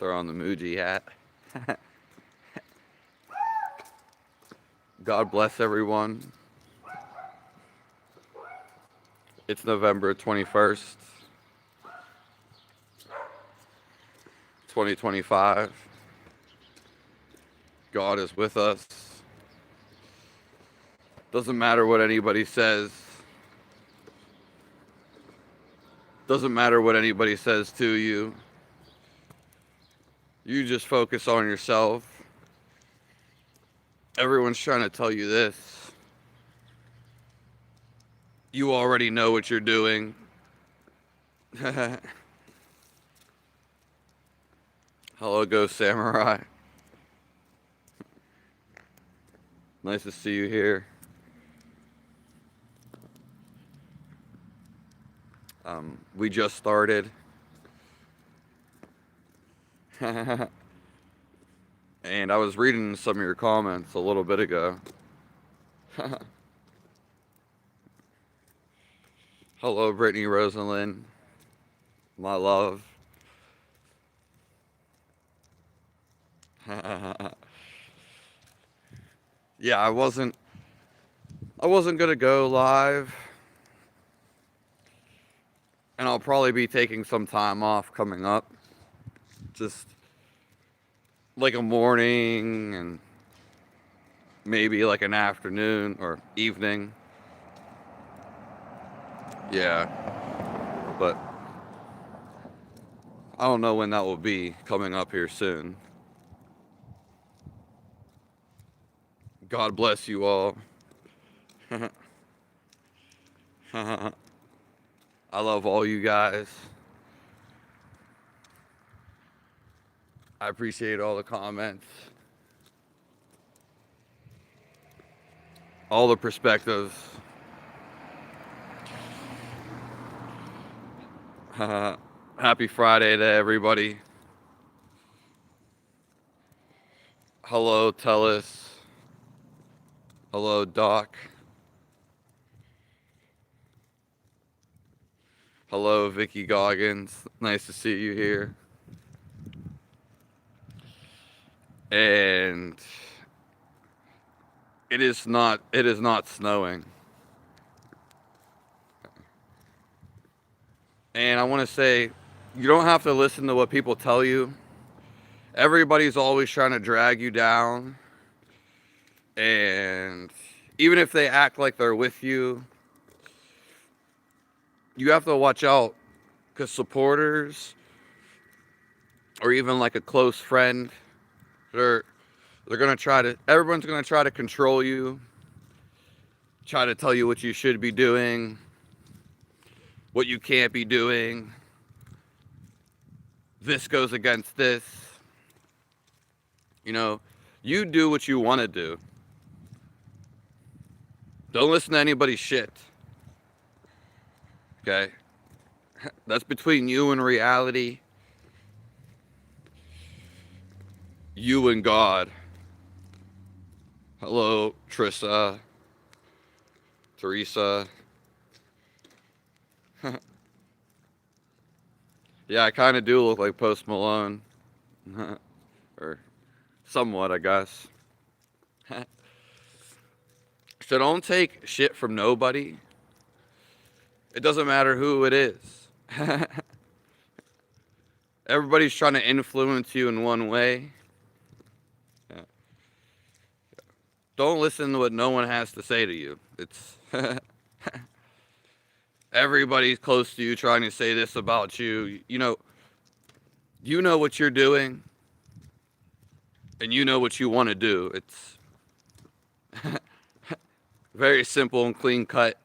Throw on the Muji hat. God bless everyone. It's November 21st, 2025. God is with us. Doesn't matter what anybody says. Doesn't matter what anybody says to you. You just focus on yourself. Everyone's trying to tell you this. You already know what you're doing. Hello, Ghost Samurai. Nice to see you here. We just started. And I was reading some of your comments a little bit ago. Hello, Brittany Rosalind. My love. Yeah, I wasn't gonna go live. And I'll probably be taking some time off coming up. Just like a morning and maybe like an afternoon or evening. Yeah. But I don't know when that will be coming up here soon. God bless you all. I love all you guys. I appreciate all the comments, all the perspectives. Happy Friday to everybody. Hello, Tellis. Hello, Doc. Hello, Vicky Goggins. Nice to see you here. And it is not snowing. And I want to say, you don't have to listen to what people tell you. Everybody's always trying to drag you down. And even if they act like they're with you, you have to watch out, because supporters or even like a close friend, they're gonna everyone's gonna try to control you, try to tell you what you should be doing, what you can't be doing. This goes against this. You know, you do what you want to do. Don't listen to anybody's shit. Okay? That's between you and reality. You and God. Hello, Teresa. Yeah, I kind of do look like Post Malone. Or somewhat, I guess. So don't take shit from nobody. It doesn't matter who it is. Everybody's trying to influence you in one way. Yeah. Don't listen to what no one has to say to you. It's everybody's close to you trying to say this about you. You know what you're doing, and you know what you want to do. It's very simple and clean cut.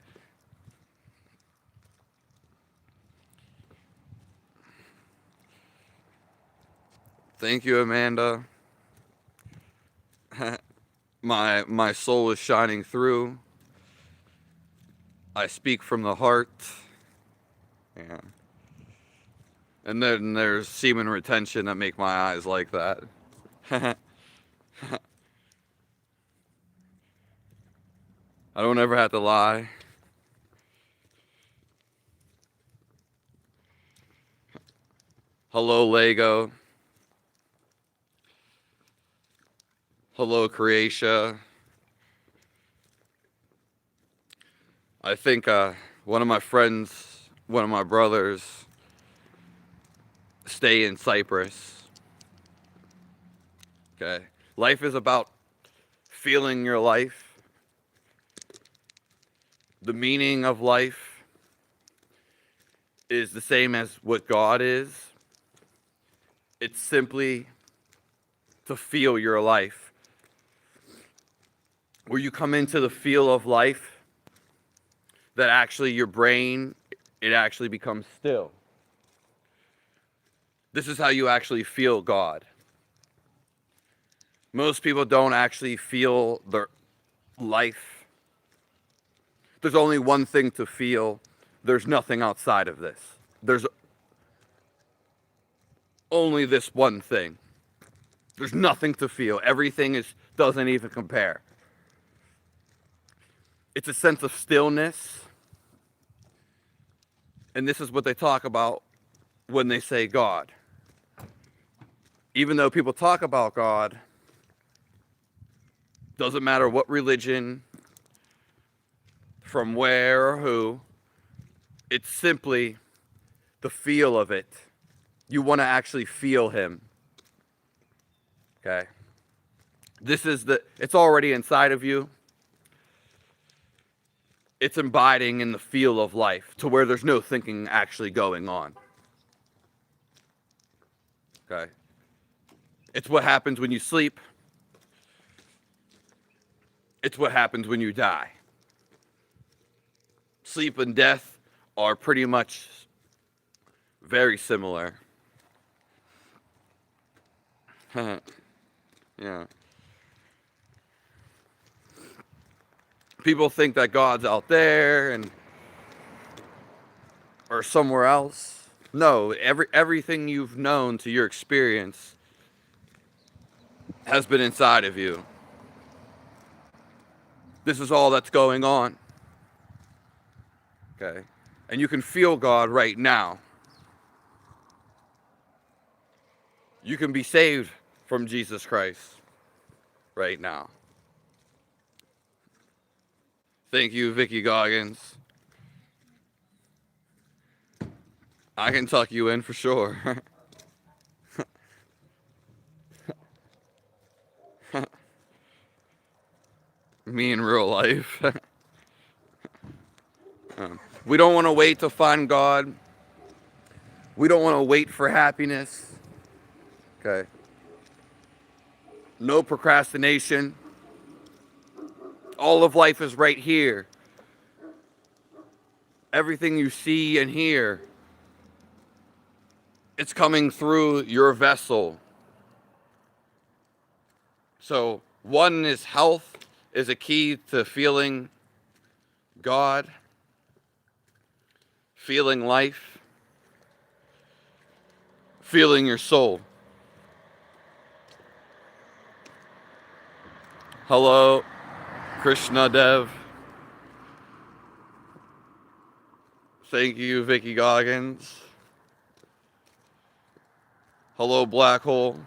Thank you, Amanda. My soul is shining through. I speak from the heart. Yeah. And then there's semen retention that make my eyes like that. I don't ever have to lie. Hello, Lego. Hello, Kriya. I think one of my friends, one of my brothers, stay in Cyprus. Okay. Life is about feeling your life. The meaning of life is the same as what God is. It's simply to feel your life. Where you come into the feel of life, that actually your brain, it actually becomes still. This is how you actually feel God. Most people don't actually feel their life. There's only one thing to feel. There's nothing outside of this. There's only this one thing. There's nothing to feel. Everything doesn't even compare. It's a sense of stillness. And this is what they talk about when they say God. Even though people talk about God, doesn't matter what religion, from where or who, it's simply the feel of it. You want to actually feel him. Okay? It's already inside of you. It's abiding in the feel of life to where there's no thinking actually going on. Okay? It's what happens when you sleep. It's what happens when you die. Sleep and death are pretty much very similar. Yeah. People think that God's out there or somewhere else. No, everything you've known to your experience has been inside of you. This is all that's going on. Okay? And you can feel God right now. You can be saved from Jesus Christ right now. Thank you, Vicky Goggins. I can tuck you in for sure. Me in real life. We don't want to wait to find God. We don't want to wait for happiness. Okay. No procrastination. All of life is right here. Everything you see and hear, it's coming through your vessel. So, one is health is a key to feeling God, feeling life, feeling your soul. Hello, Krishna Dev. Thank you, Vicky Goggins. Hello, Black Hole.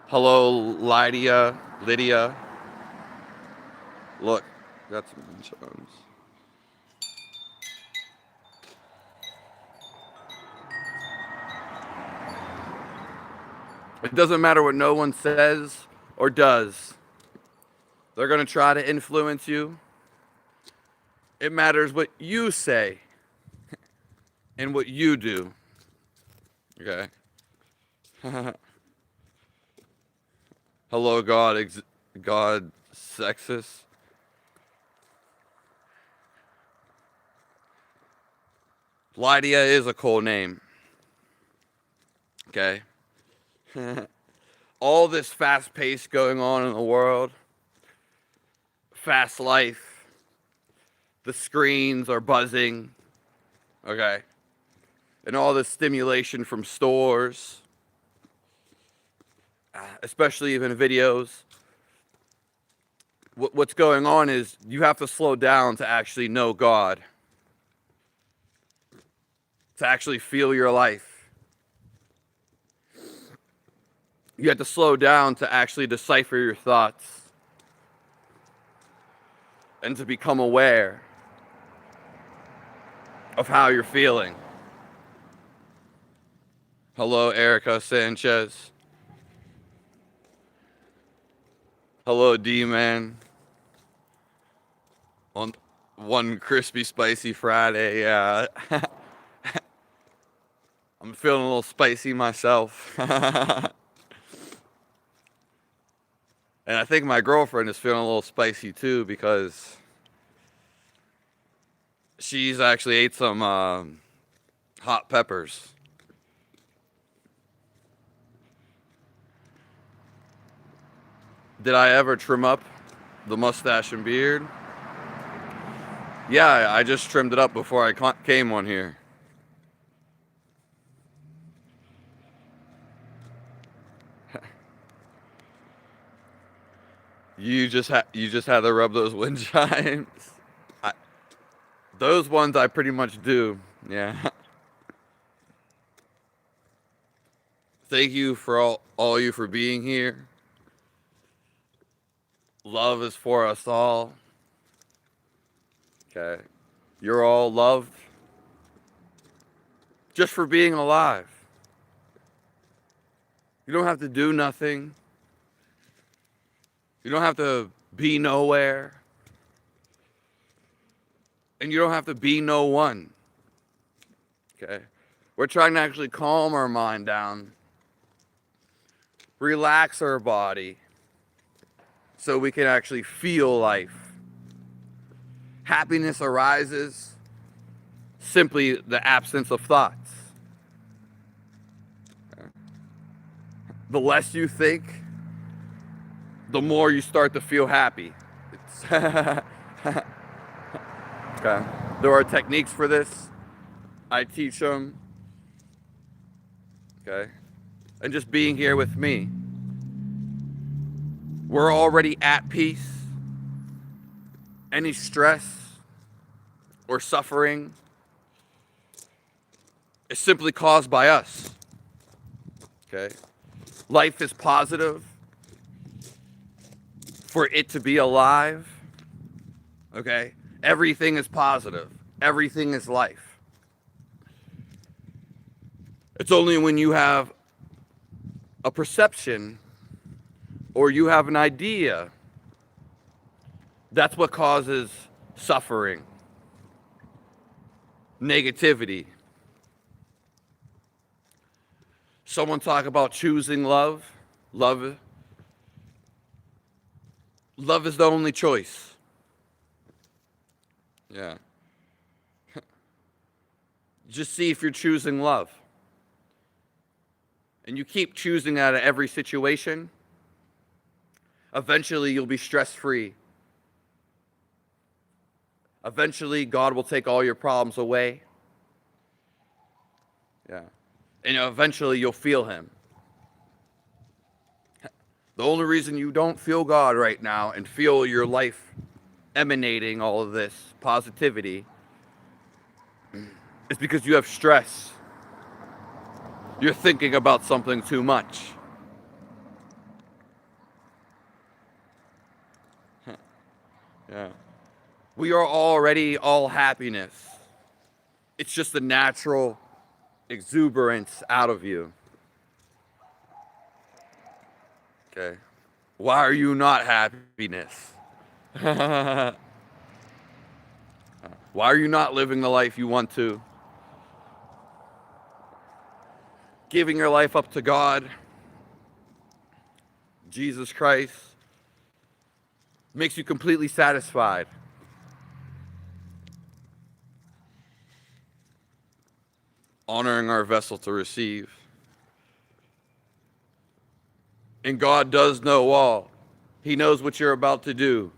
Hello, Lydia. Look, got some insurance. It doesn't matter what no one says or does. They're going to try to influence you. It matters what you say and what you do. Okay? Hello, God, sexist. Lydia is a cool name. Okay? All this fast pace going on in the world, fast life, the screens are buzzing, okay? And all this stimulation from stores, especially even videos. What's going on is you have to slow down to actually know God, to actually feel your life. You have to slow down to actually decipher your thoughts and to become aware of how you're feeling. Hello, Erica Sanchez. Hello, D-Man. On one crispy, spicy Friday, yeah. I'm feeling a little spicy myself. And I think my girlfriend is feeling a little spicy too because she's actually ate some hot peppers. Did I ever trim up the mustache and beard? Yeah, I just trimmed it up before I came on here. You just had to rub those wind chimes. Those ones I pretty much do. Yeah. Thank you for all you for being here. Love is for us all. Okay. You're all loved just for being alive. You don't have to do nothing. You don't have to be nowhere. And you don't have to be no one. Okay? We're trying to actually calm our mind down, relax our body, so we can actually feel life. Happiness arises simply the absence of thoughts. Okay? The less you think, the more you start to feel happy. Okay. There are techniques for this. I teach them. Okay. And just being here with me, we're already at peace. Any stress or suffering is simply caused by us. Okay. Life is positive. For it to be alive, okay, everything is positive. Everything is life. It's only when you have a perception or you have an idea that's what causes suffering, negativity. Someone talk about choosing love. Love is the only choice. Yeah. Just see if you're choosing love. And you keep choosing out of every situation, eventually you'll be stress-free. Eventually, God will take all your problems away. Yeah. And eventually you'll feel Him. The only reason you don't feel God right now and feel your life emanating all of this positivity is because you have stress. You're thinking about something too much. Yeah. We are already all happiness. It's just the natural exuberance out of you. Okay. Why are you not happiness? Why are you not living the life you want to? Giving your life up to God, Jesus Christ, makes you completely satisfied. Honoring our vessel to receive. And God does know all. He knows what you're about to do.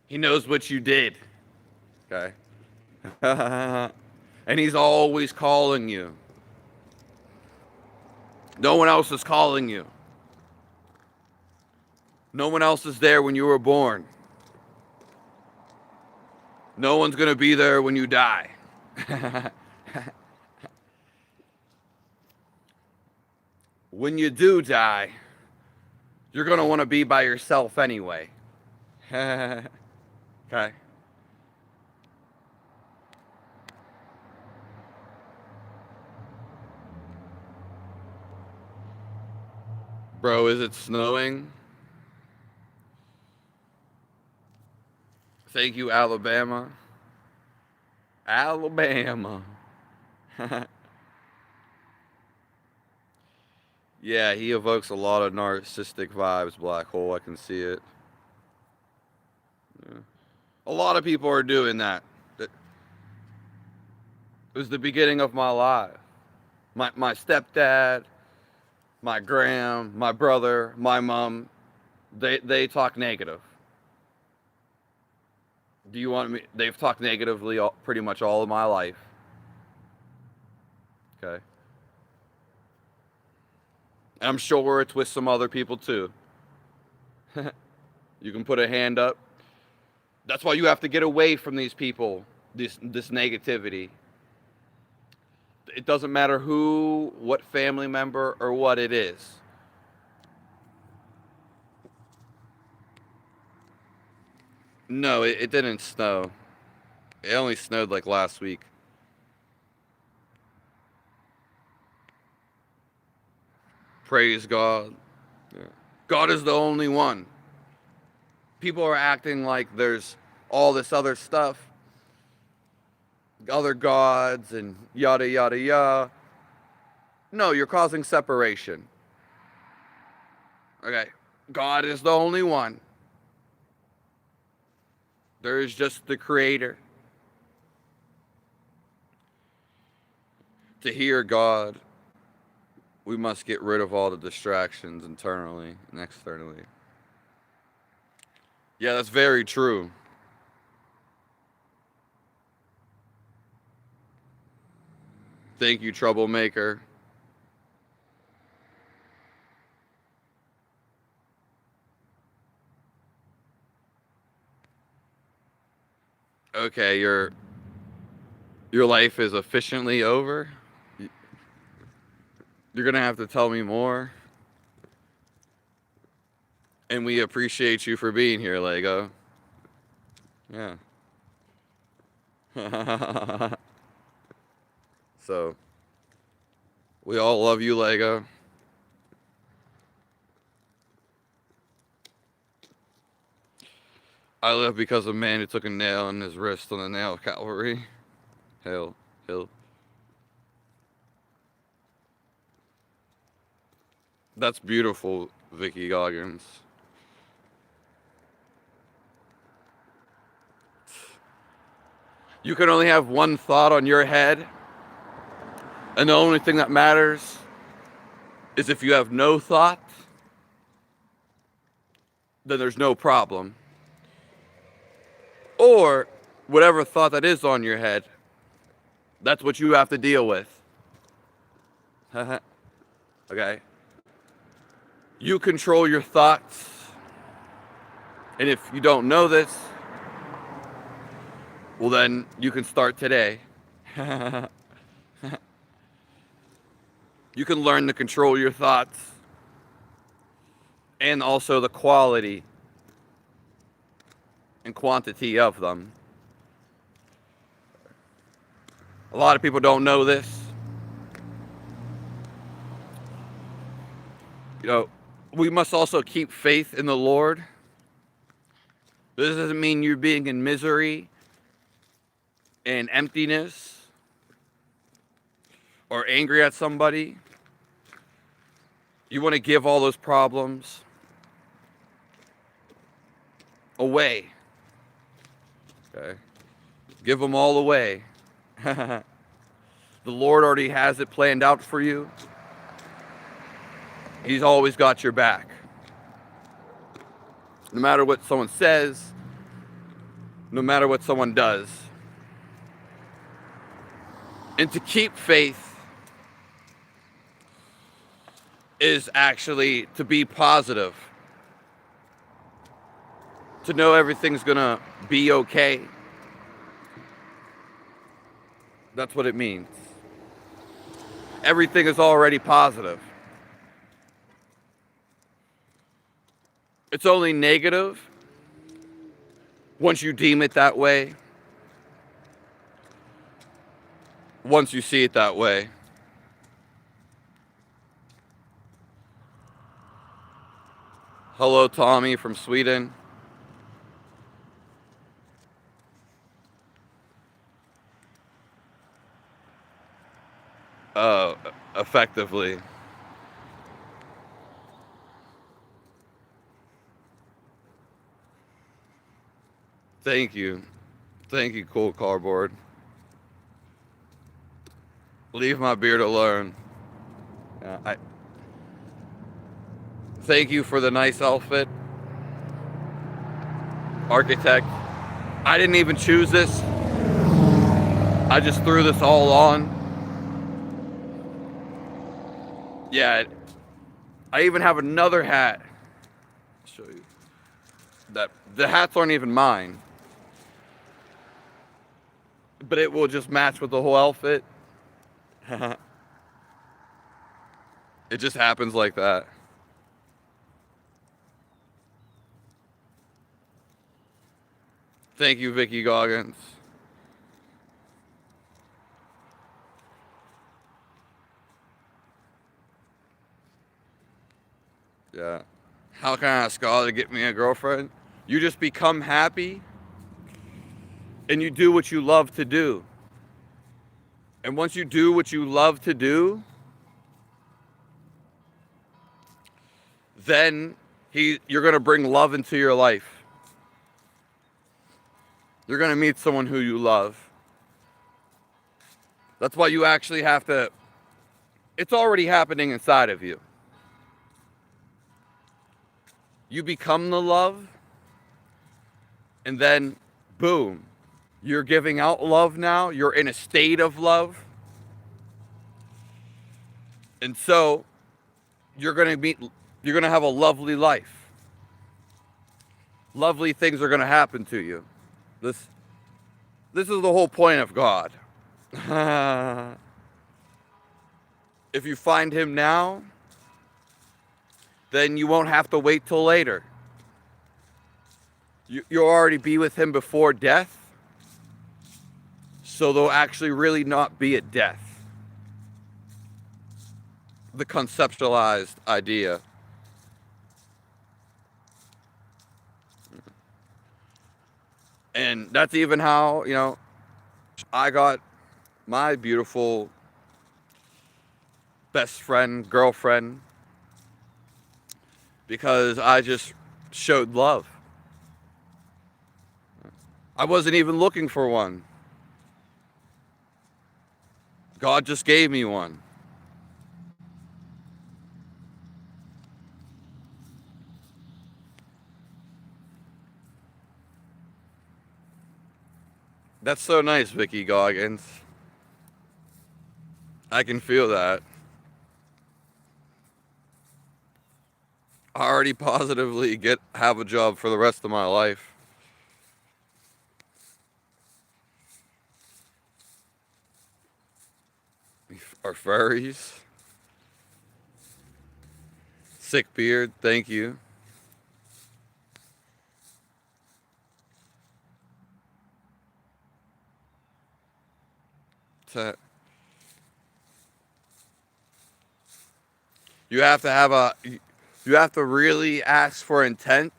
He knows what you did. Okay? And He's always calling you. No one else is calling you. No one else is there when you were born. No one's going to be there when you die. when you do die, you're going to want to be by yourself anyway. Okay? Bro, is it snowing? Thank you, Alabama. Alabama. Yeah, he evokes a lot of narcissistic vibes, Black Hole. I can see it. Yeah. A lot of people are doing that. It was the beginning of my life. My stepdad, my gram, my brother, my mom, they talk negative. Do you want me? They've talked negatively pretty much all of my life. Okay. And I'm sure it's with some other people too. You can put a hand up. That's why you have to get away from these people, this negativity. It doesn't matter who, what family member, or what it is. No, it didn't snow. It only snowed like last week. Praise God. Yeah. God is the only one. People are acting like there's all this other stuff, other gods and yada yada yada. No, you're causing separation. Okay, God is the only one. There is just the Creator. To hear God, we must get rid of all the distractions internally and externally. Yeah, that's very true. Thank you, troublemaker. Okay, your life is efficiently over. You're gonna have to tell me more. And we appreciate you for being here, Lego. Yeah. So, we all love you, Lego. I live because of a man who took a nail in his wrist on the nail of Calvary. Hail. That's beautiful, Vicky Goggins. You can only have one thought on your head, and the only thing that matters is if you have no thought, then there's no problem. Or whatever thought that is on your head, that's what you have to deal with. Okay? You control your thoughts. And if you don't know this, well then you can start today. You can learn to control your thoughts and also the quality and quantity of them. A lot of people don't know this. You know, we must also keep faith in the Lord. This doesn't mean you're being in misery and emptiness or angry at somebody. You want to give all those problems away. Okay? Give them all away. The Lord already has it planned out for you. He's always got your back. No matter what someone says, no matter what someone does. And to keep faith is actually to be positive. To know everything's gonna be okay. That's what it means. Everything is already positive. It's only negative once you deem it that way. Once you see it that way. Hello, Tommy from Sweden. Effectively. Thank you. Thank you, cool cardboard. Leave my beard alone. Thank you for the nice outfit. Architect. I didn't even choose this. I just threw this all on. Yeah. I even have another hat. I'll show you. That the hats aren't even mine. But it will just match with the whole outfit. It just happens like that. Thank you, Vicky Goggins. Yeah. How can I ask God to get me a girlfriend? You just become happy and you do what you love to do. And once you do what you love to do, then you're going to bring love into your life. You're going to meet someone who you love. That's why you actually have to, it's already happening inside of you. You become the love, and then boom, you're giving out love now. You're in a state of love. And so you're going to have a lovely life. Lovely things are going to happen to you. This is the whole point of God. If you find him now, then you won't have to wait till later. You'll already be with him before death. So there'll actually really not be a death. The conceptualized idea. And that's even how, I got my beautiful best friend, girlfriend, because I just showed love. I wasn't even looking for one. God just gave me one. That's so nice, Vicky Goggins. I can feel that. I already positively have a job for the rest of my life. Our furries. Sick beard, thank you. You have to really ask for intent,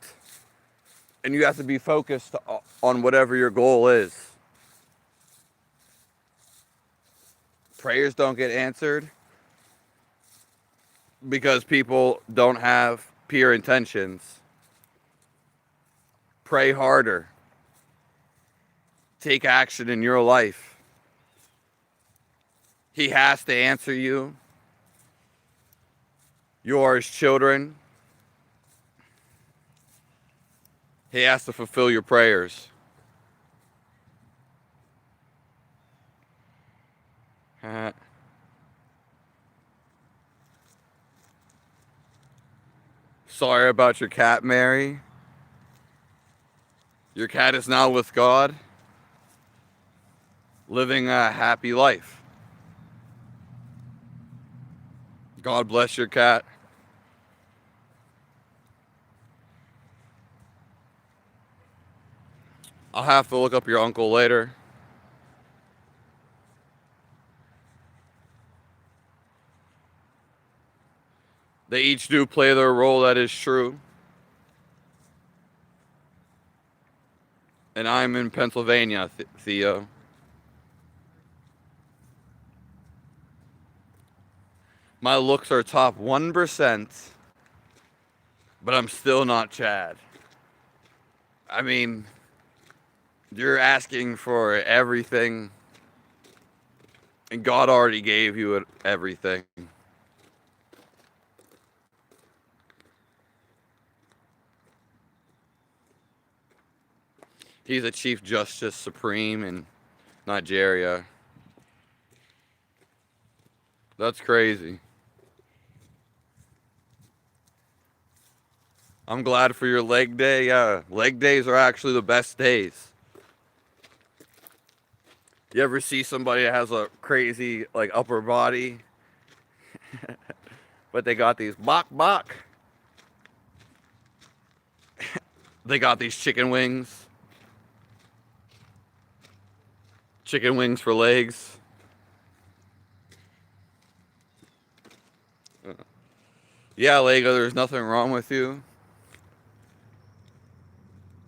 and you have to be focused on whatever your goal is. Prayers don't get answered because people don't have pure intentions. Pray harder. Take action in your life. He has to answer you. You are his children. He has to fulfill your prayers. Sorry about your cat, Mary. Your cat is now with God, living a happy life. God bless your cat. I'll have to look up your uncle later. They each do play their role, that is true. And I'm in Pennsylvania, Theo. My looks are top 1%, but I'm still not Chad. I mean, you're asking for everything, and God already gave you everything. He's a Chief Justice Supreme in Nigeria. That's crazy. I'm glad for your leg day. Yeah, leg days are actually the best days. You ever see somebody that has a crazy like upper body, but they got these bok. They got these chicken wings. Chicken wings for legs. Yeah, Lego, there's nothing wrong with you.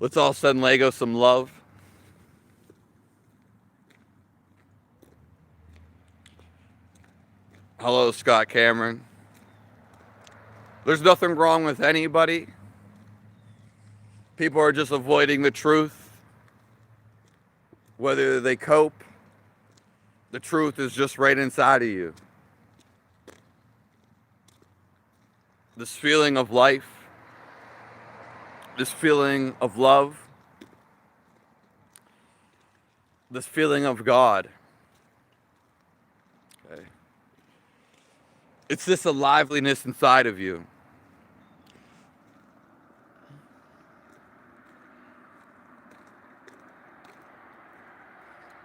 Let's all send Lego some love. Hello, Scott Cameron. There's nothing wrong with anybody. People are just avoiding the truth. Whether they cope, the truth is just right inside of you. This feeling of life, this feeling of love, this feeling of God. Okay. It's this aliveness inside of you.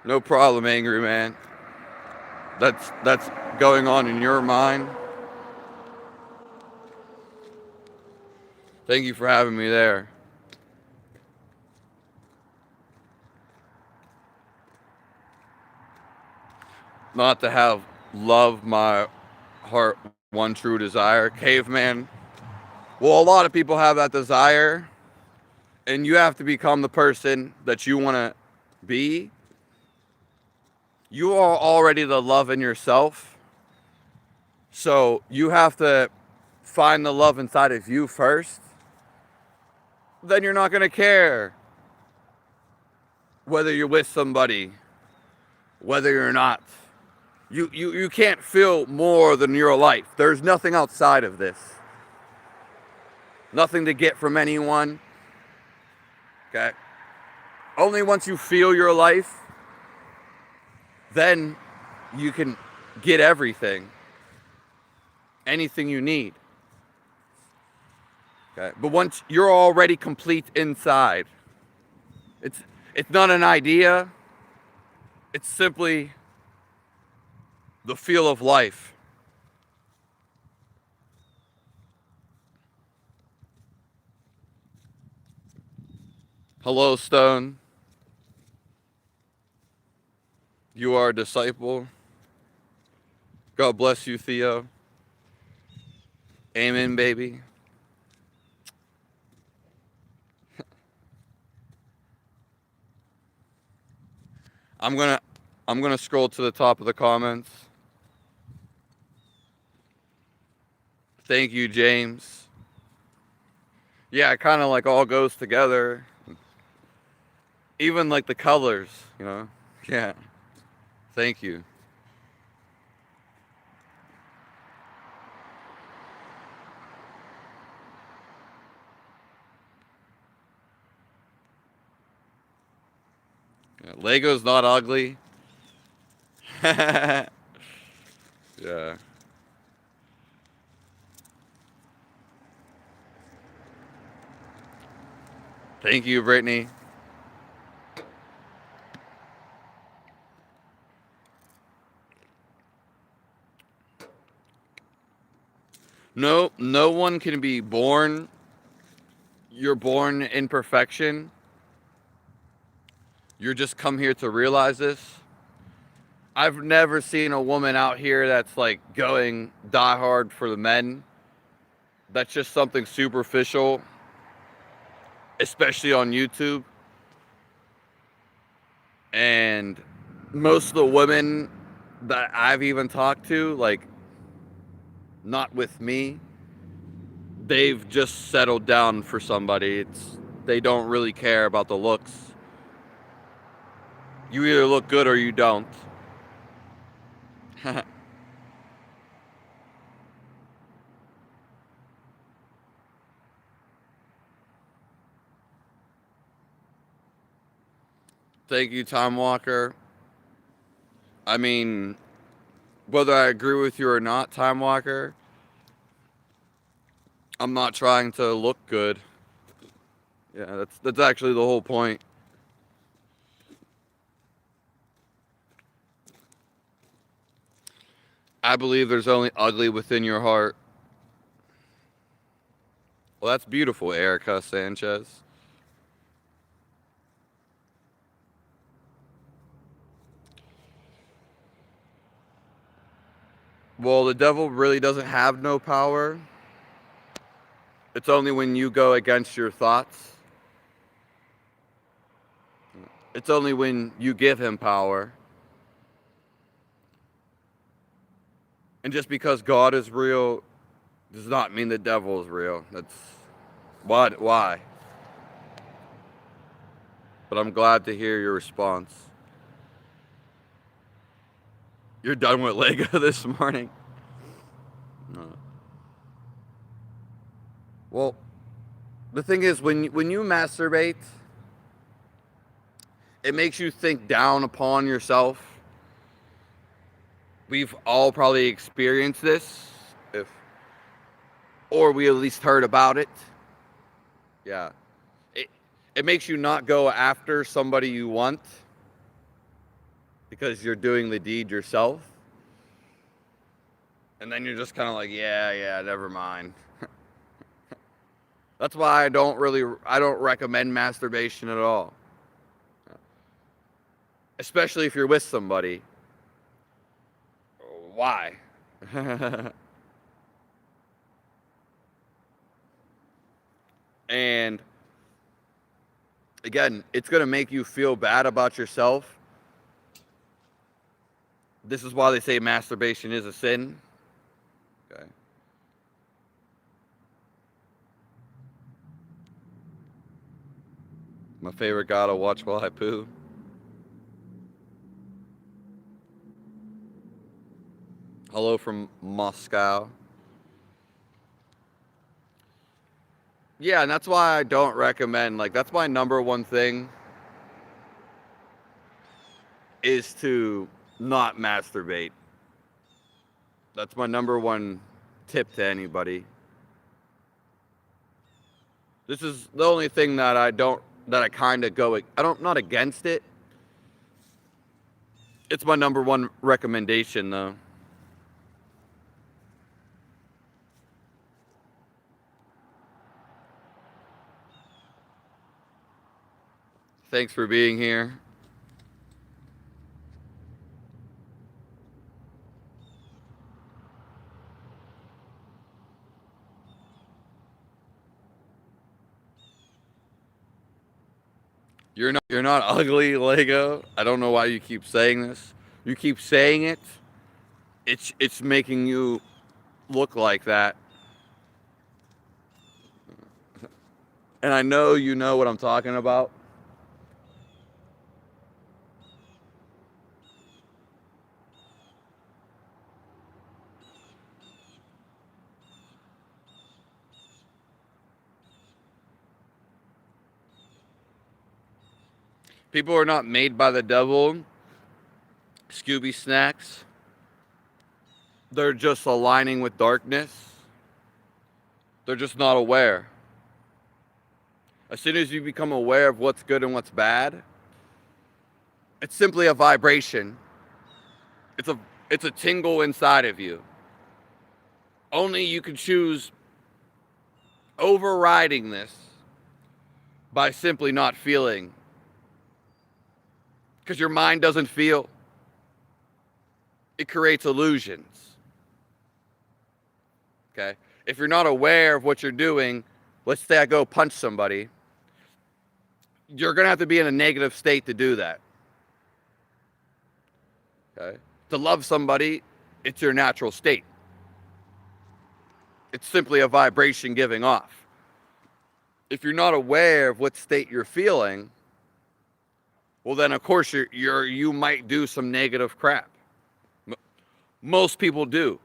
No problem, angry man. That's going on in your mind. Thank you for having me there. Not to have love my heart one true desire. Caveman. Well, a lot of people have that desire, and you have to become the person that you want to be. You are already the love in yourself. So you have to find the love inside of you first. Then you're not going to care whether you're with somebody, whether you're not. You can't feel more than your life. There's nothing outside of this. Nothing to get from anyone. Okay? Only once you feel your life, then you can get everything. Anything you need. Okay? But once you're already complete inside, it's not an idea. It's simply the feel of life. Hello, Stone. You are a disciple. God bless you, Theo. Amen, baby. I'm gonna scroll to the top of the comments. Thank you, James. Yeah, it kind of like all goes together. Even like the colors, you know? Yeah. Thank you. Yeah, Lego's not ugly. Yeah. Thank you, Brittany. No one can be born. You're born in perfection. You're just come here to realize this. I've never seen a woman out here that's like going die hard for the men. That's just something superficial, especially on YouTube. And most of the women that I've even talked to, like, not with me, they've just settled down for somebody. They don't really care about the looks. You either look good or you don't. Thank you, Time Walker. I mean, whether I agree with you or not, Time Walker, I'm not trying to look good. Yeah, that's actually the whole point. I believe there's only ugly within your heart. Well, that's beautiful, Erica Sanchez. Well, the devil really doesn't have no power. It's only when you go against your thoughts. It's only when you give him power. And just because God is real does not mean the devil is real. That's what? Why? But I'm glad to hear your response. You're done with Lego this morning? No. Well, the thing is, when you masturbate, it makes you think down upon yourself. We've all probably experienced this, or we at least heard about it. Yeah. It makes you not go after somebody you want because you're doing the deed yourself. And then you're just kind of like, yeah, never mind. That's why I don't recommend masturbation at all. Especially if you're with somebody. Why? And again, it's going to make you feel bad about yourself. This is why they say masturbation is a sin. Okay. My favorite guy to watch while I poo. Hello from Moscow. Yeah, and that's why I don't recommend, like, that's my number one thing is to not masturbate. That's my number one tip to anybody. This is the only thing that I kind of go, not against it. It's my number one recommendation, though. Thanks for being here. You're not ugly, Lego. I don't know why you keep saying this. You keep saying it. It's making you look like that. And I know you know what I'm talking about. People are not made by the devil. Scooby Snacks. They're just aligning with darkness. They're just not aware. As soon as you become aware of what's good and what's bad, it's simply a vibration. It's a tingle inside of you. Only you can choose overriding this by simply not feeling Because your mind doesn't feel. It creates illusions. Okay? If you're not aware of what you're doing, let's say I go punch somebody, you're going to have to be in a negative state to do that. Okay? To love somebody, it's your natural state. It's simply a vibration giving off. If you're not aware of what state you're feeling, well then of course you might do some negative crap. Most people do.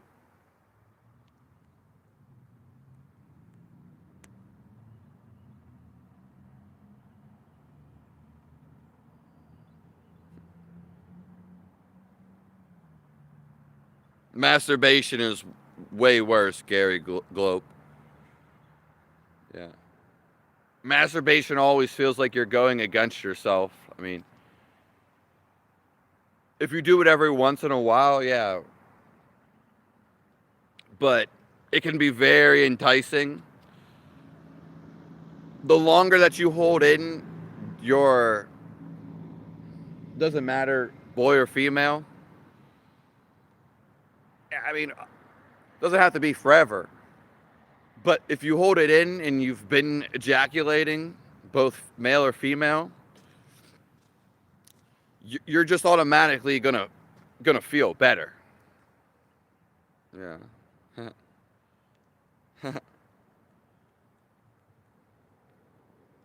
Masturbation is way worse, Gary Glope. Yeah. Masturbation always feels like you're going against yourself. I mean, if you do it every once in a while, yeah. But it can be very enticing. The longer that you hold in your, doesn't matter, boy or female. I mean, doesn't have to be forever. But if you hold it in and you've been ejaculating, both male or female, you're just automatically gonna feel better. Yeah.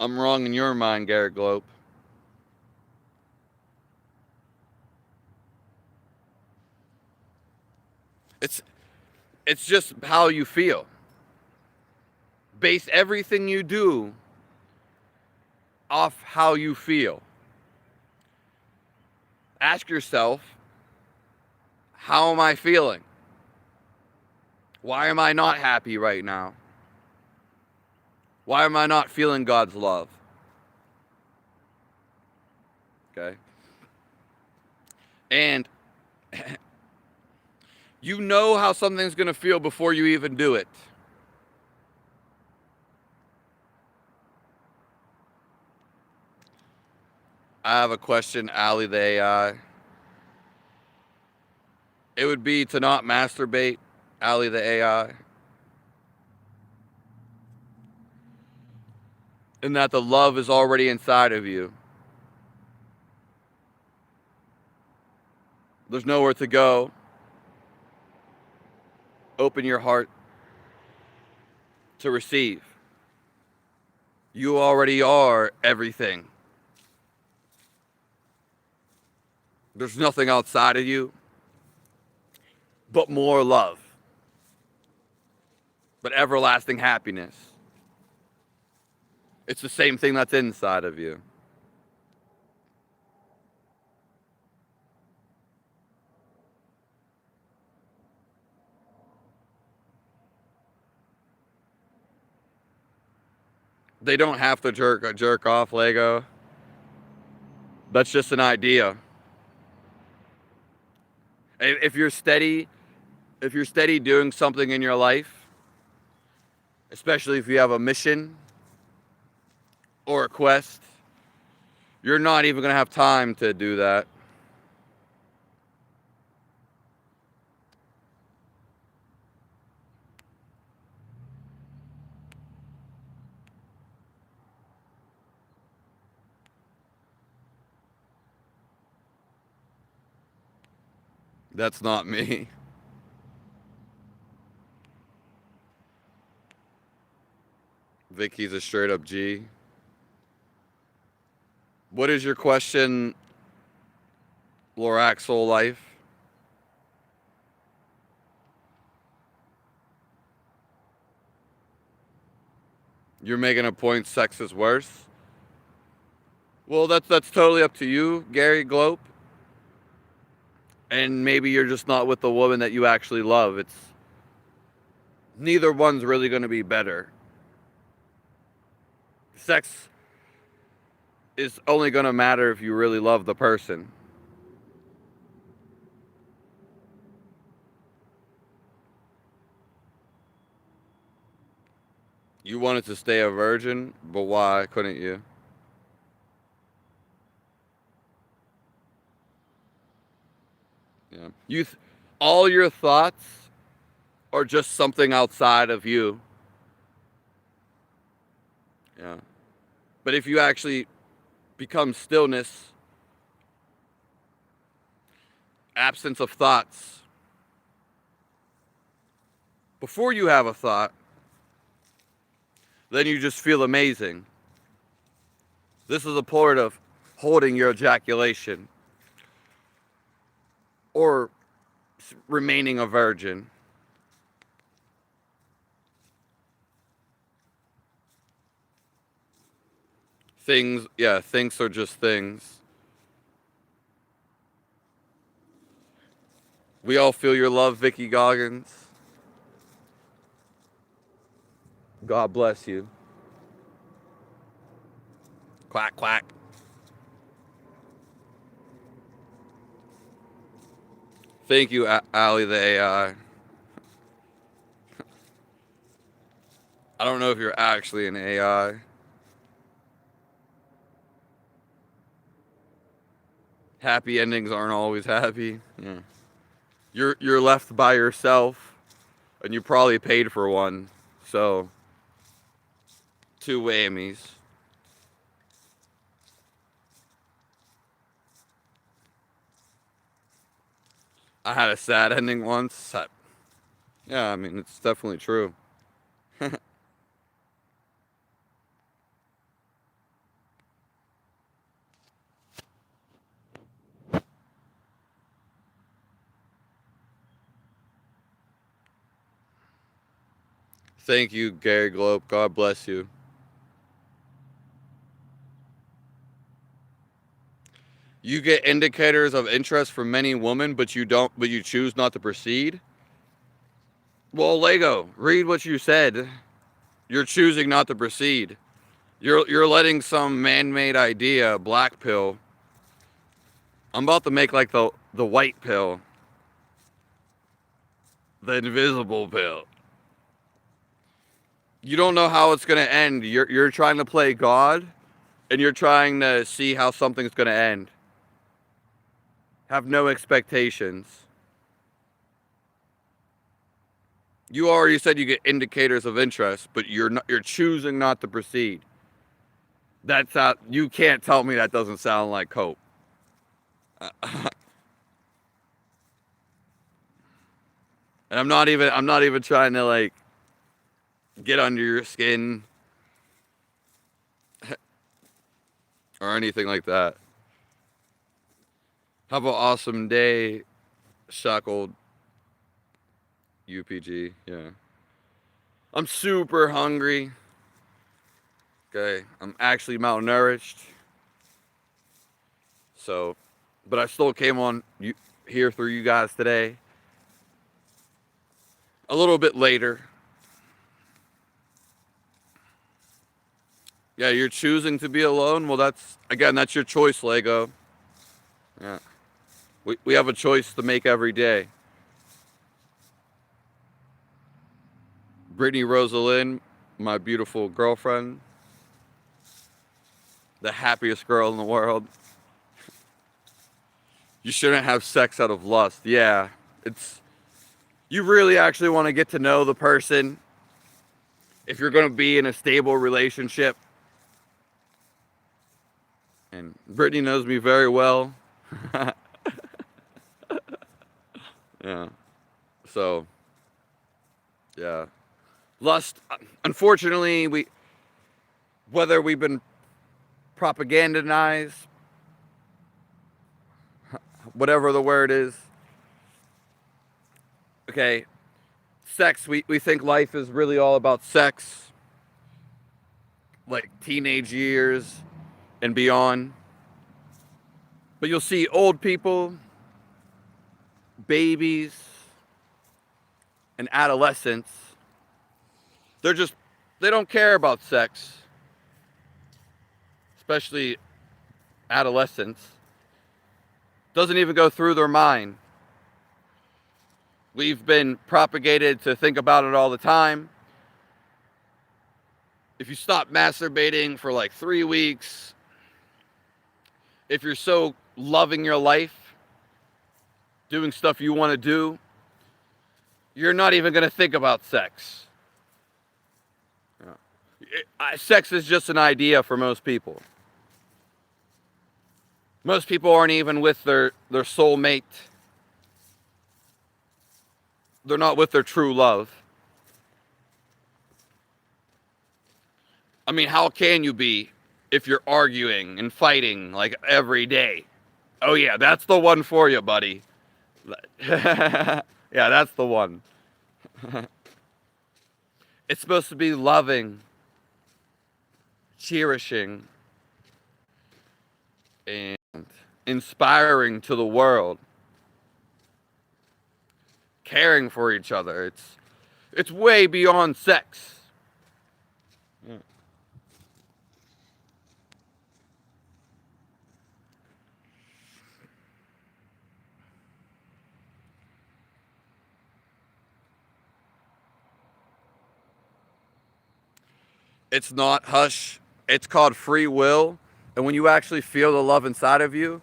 I'm wrong in your mind, Garrett Glope. It's just how you feel. Base everything you do off how you feel. Ask yourself, how am I feeling? Why am I not happy right now? Why am I not feeling God's love? Okay? And you know how something's going to feel before you even do it. I have a question, Ali the AI. It would be to not masturbate, Ali the AI. And that the love is already inside of you. There's nowhere to go. Open your heart to receive. You already are everything. There's nothing outside of you but more love, but everlasting happiness. It's the same thing that's inside of you. They don't have to jerk off, Lego. That's just an idea. If you're steady doing something in your life, especially if you have a mission or a quest, you're not even going to have time to do that. That's not me. Vicky's a straight up G. What is your question, Loraxol Life? You're making a point sex is worse? Well, that's totally up to you, Gary Glope. And maybe you're just not with the woman that you actually love. It's neither one's really going to be better. Sex is only going to matter if you really love the person. You wanted to stay a virgin, but why couldn't you? You, all your thoughts are just something outside of you. Yeah. But if you actually become stillness, absence of thoughts, before you have a thought, then you just feel amazing. This is a part of holding your ejaculation or remaining a virgin. Things, yeah, things are just things. We all feel your love, Vicky Goggins. God bless you. Quack, quack. Thank you, Ali the AI. I don't know if you're actually an AI. Happy endings aren't always happy. Yeah. You're left by yourself, and you probably paid for one. So, two whammies. I had a sad ending once. Yeah, I mean, it's definitely true. Thank you, Gary Globe. God bless you. You get indicators of interest from many women, but you choose not to proceed. Well, Lego, read what you said. You're choosing not to proceed. You're letting some man-made idea, black pill. I'm about to make like the white pill, the invisible pill. You don't know how it's gonna end. You're trying to play God, and you're trying to see how something's gonna end. Have no expectations. You already said you get indicators of interest, but you're choosing not to proceed. That's how you can't tell me that doesn't sound like hope. And I'm not even trying to like get under your skin or anything like that. Have an awesome day, shackled UPG. Yeah. I'm super hungry. Okay. I'm actually malnourished. So, but I still came on here through you guys today. A little bit later. Yeah, you're choosing to be alone. Well, that's your choice, Lego. Yeah. We have a choice to make every day. Brittany Rosalind, my beautiful girlfriend, the happiest girl in the world. You shouldn't have sex out of lust. Yeah, you really actually want to get to know the person if you're going to be in a stable relationship. And Brittany knows me very well. Yeah. So, yeah. Lust, unfortunately, whether we've been propagandized, whatever the word is, okay, sex, we think life is really all about sex, like teenage years and beyond. But you'll see old people, babies, and adolescents. They don't care about sex, especially adolescents. Doesn't even go through their mind. We've been propagated to think about it all the time. If you stop masturbating for like 3 weeks, if you're so loving your life, doing stuff you want to do, you're not even going to think about sex. Sex is just an idea for most people. Most people aren't even with their soulmate. They're not with their true love. I mean, how can you be if you're arguing and fighting like every day? Oh yeah, that's the one for you, buddy. Yeah, that's the one. It's supposed to be loving, cherishing, and inspiring to the world. Caring for each other. It's way beyond sex. Yeah. It's not hush. It's called free will. And when you actually feel the love inside of you,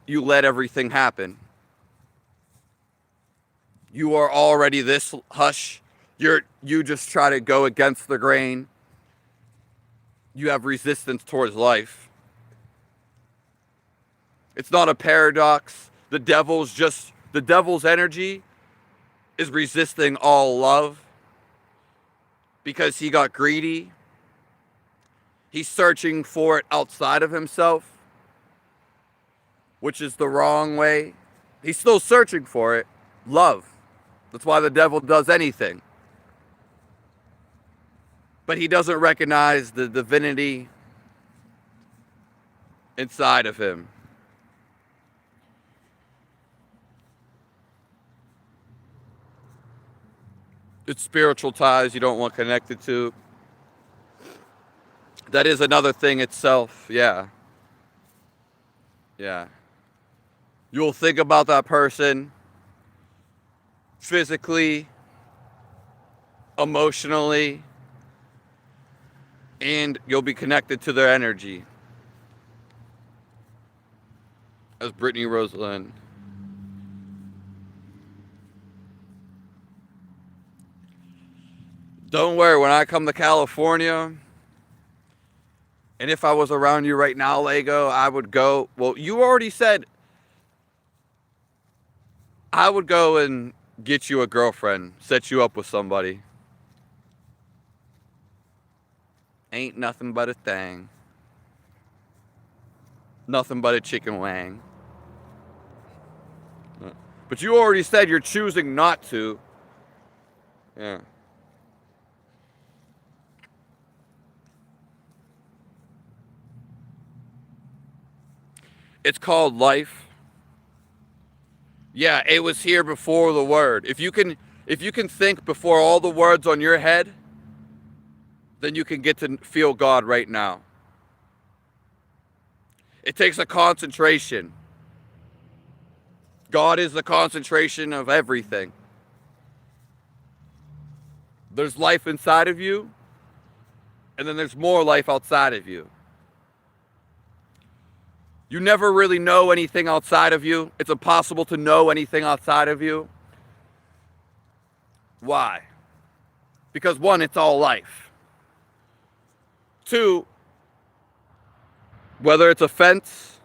you let everything happen. You are already this hush. You just try to go against the grain. You have resistance towards life. It's not a paradox. The devil's energy is resisting all love because he got greedy. He's searching for it outside of himself, which is the wrong way. He's still searching for it. Love. That's why the devil does anything. But he doesn't recognize the divinity inside of him. It's spiritual ties you don't want connected to. That is another thing itself. Yeah. Yeah. You'll think about that person physically, emotionally, and you'll be connected to their energy. As Brittany Rosalind. Don't worry, when I come to California, and if I was around you right now, Lego, I would go. Well, you already said I would go and get you a girlfriend, set you up with somebody. Ain't nothing but a thing. Nothing but a chicken wang. But you already said you're choosing not to. Yeah. It's called life. Yeah, it was here before the word. If you can think before all the words on your head, then you can get to feel God right now. It takes a concentration. God is the concentration of everything. There's life inside of you, and then there's more life outside of you. You never really know anything outside of you. It's impossible to know anything outside of you. Why? Because one, it's all life. Two, whether it's a fence,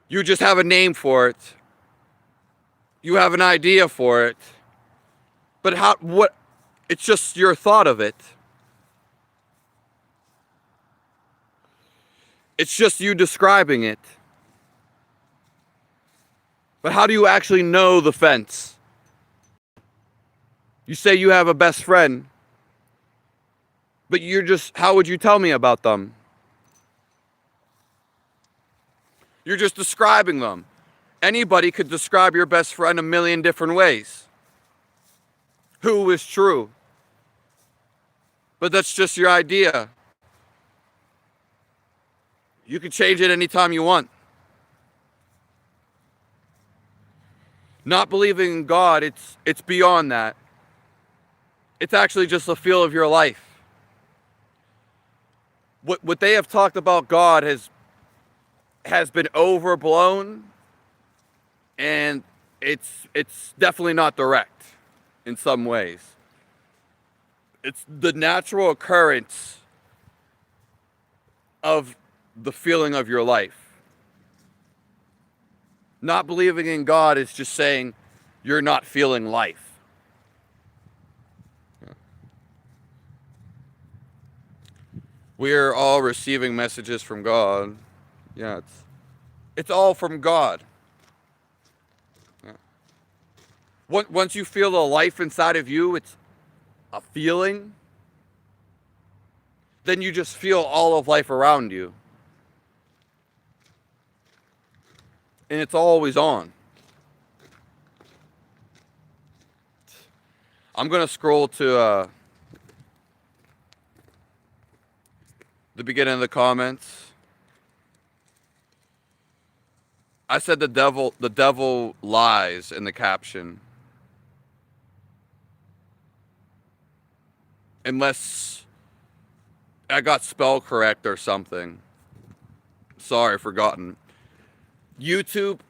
you just have a name for it. You have an idea for it. But it's just your thought of it. It's just you describing it. But how do you actually know the fence? You say you have a best friend, but how would you tell me about them? You're just describing them. Anybody could describe your best friend a million different ways. Who is true? But that's just your idea. You can change it anytime you want. Not believing in God, it's beyond that. It's actually just a feel of your life. What they have talked about God has been overblown, and it's definitely not direct in some ways. It's the natural occurrence of the feeling of your life. Not believing in God is just saying you're not feeling life. We're all receiving messages from God. Yeah, it's all from God. Yeah. Once you feel the life inside of you, it's a feeling. Then you just feel all of life around you. And it's always on. I'm going to scroll to the beginning of the comments. I said the devil lies in the caption. Unless I got spell correct or something. Sorry, forgotten. YouTube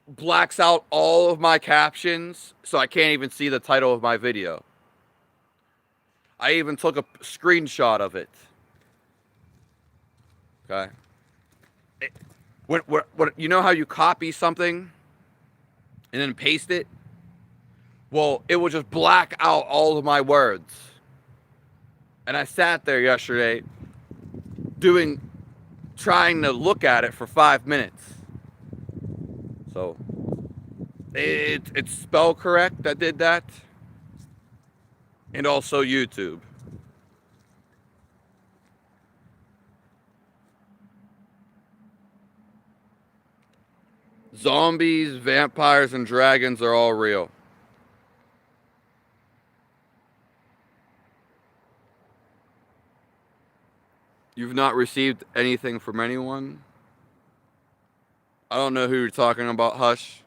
blacks out all of my captions, so I can't even see the title of my video. I even took a screenshot of it. Okay. What you know how you copy something and then paste it? Well, it will just black out all of my words. And I sat there yesterday trying to look at it for 5 minutes. So it's spell correct that did that. And also YouTube. Zombies, vampires, and dragons are all real. You've not received anything from anyone? I don't know who you're talking about, Hush.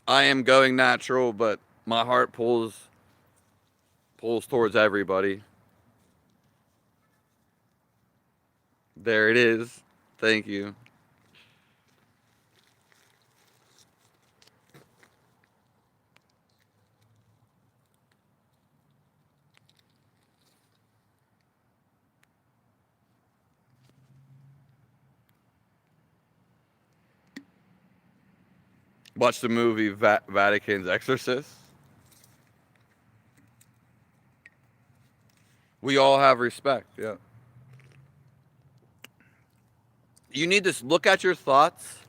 I am going natural, but my heart pulls towards everybody. There it is. Thank you. Watch the movie Vatican's Exorcist. We all have respect, yeah. You need to look at your thoughts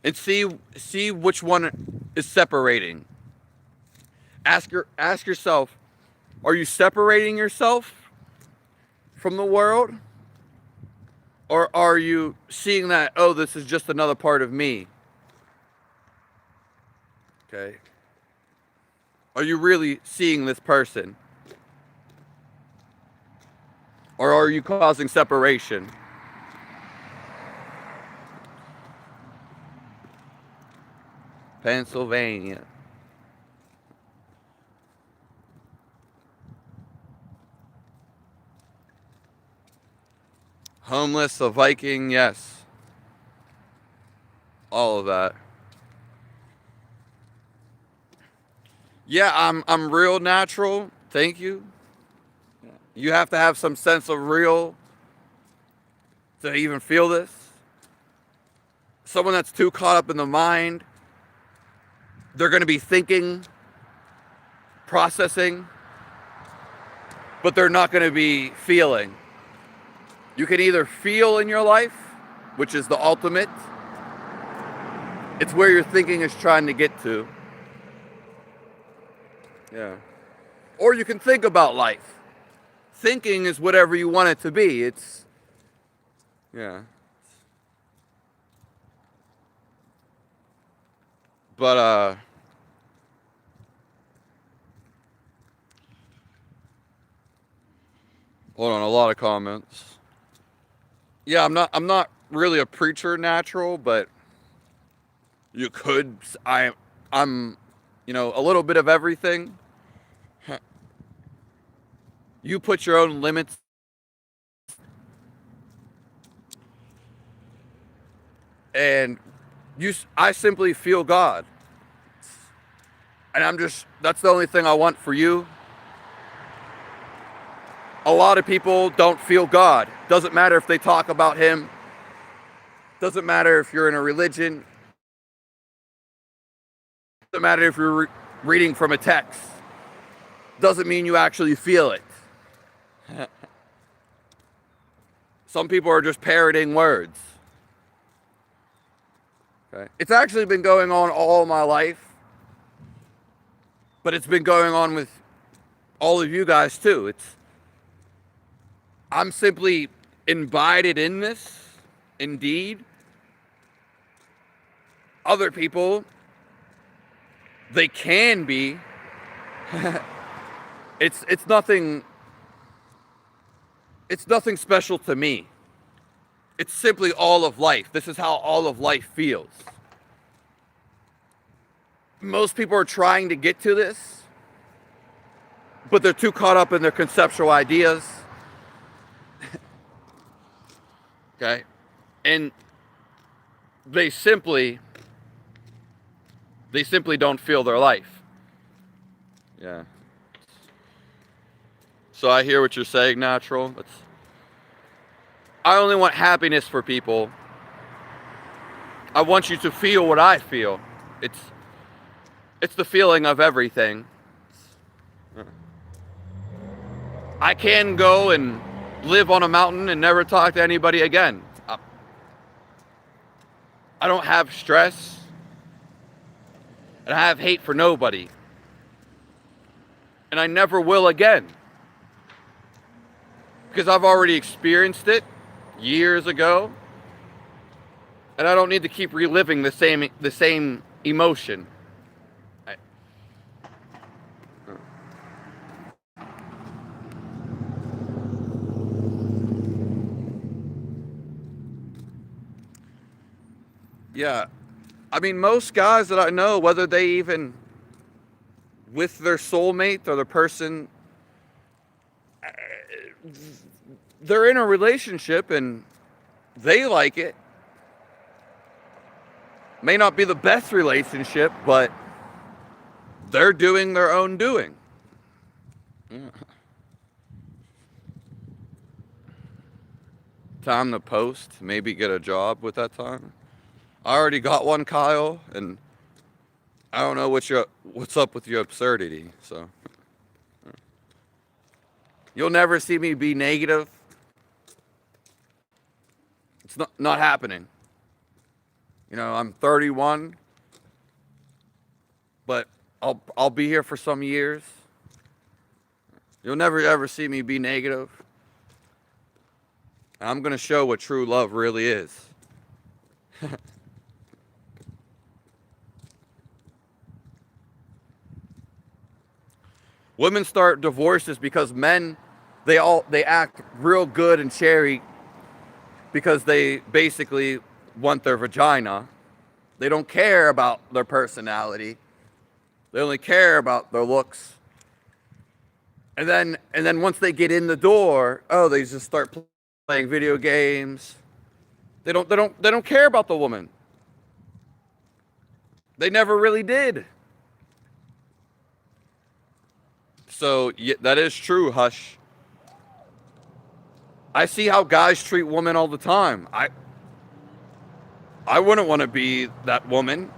and see which one is separating. Ask yourself, are you separating yourself from the world? Or are you seeing that, oh, this is just another part of me? Okay. Are you really seeing this person? Or are you causing separation? Pennsylvania. Homeless, a Viking, yes. All of that. Yeah, I'm real natural. Thank you. You have to have some sense of real to even feel this. Someone that's too caught up in the mind, they're going to be thinking, processing, but they're not going to be feeling. You can either feel in your life, which is the ultimate. It's where your thinking is trying to get to. Yeah. Or you can think about life. Thinking is whatever you want it to be. It's, yeah. But, hold on, a lot of comments. Yeah, I'm not really a preacher natural, but you could, I'm, a little bit of everything. You put your own limits and I simply feel God. And that's the only thing I want for you. A lot of people don't feel God. Doesn't matter if they talk about him. Doesn't matter if you're in a religion. Doesn't matter if you're reading from a text. Doesn't mean you actually feel it. Some people are just parroting words. Okay? It's actually been going on all my life, but it's been going on with all of you guys too. I'm simply invited in this, indeed. Other people, they can be. It's nothing special to me. It's simply all of life. This is how all of life feels. Most people are trying to get to this, but they're too caught up in their conceptual ideas. Okay? And they simply don't feel their life. Yeah. So I hear what you're saying, Natural. I only want happiness for people. I want you to feel what I feel. It's the feeling of everything. I can go and live on a mountain and never talk to anybody again. I don't have stress. And I have hate for nobody. And I never will again. Because I've already experienced it years ago. And I don't need to keep reliving the same emotion. Yeah. I mean, most guys that I know, whether they even with their soulmate or the person, they're in a relationship and they like it. May not be the best relationship, but they're doing their own doing. Yeah. Time to post, maybe get a job with that time. I already got one, Kyle, and I don't know what's up with your absurdity. So you'll never see me be negative. It's not happening. You know, I'm 31, but I'll be here for some years. You'll never ever see me be negative. I'm gonna show what true love really is. Women start divorces because men, they act real good and cherry because they basically want their vagina. They don't care about their personality. They only care about their looks. And then once they get in the door, they just start playing video games. They don't care about the woman. They never really did. So yeah, that is true, Hush. I see how guys treat women all the time. I wouldn't want to be that woman.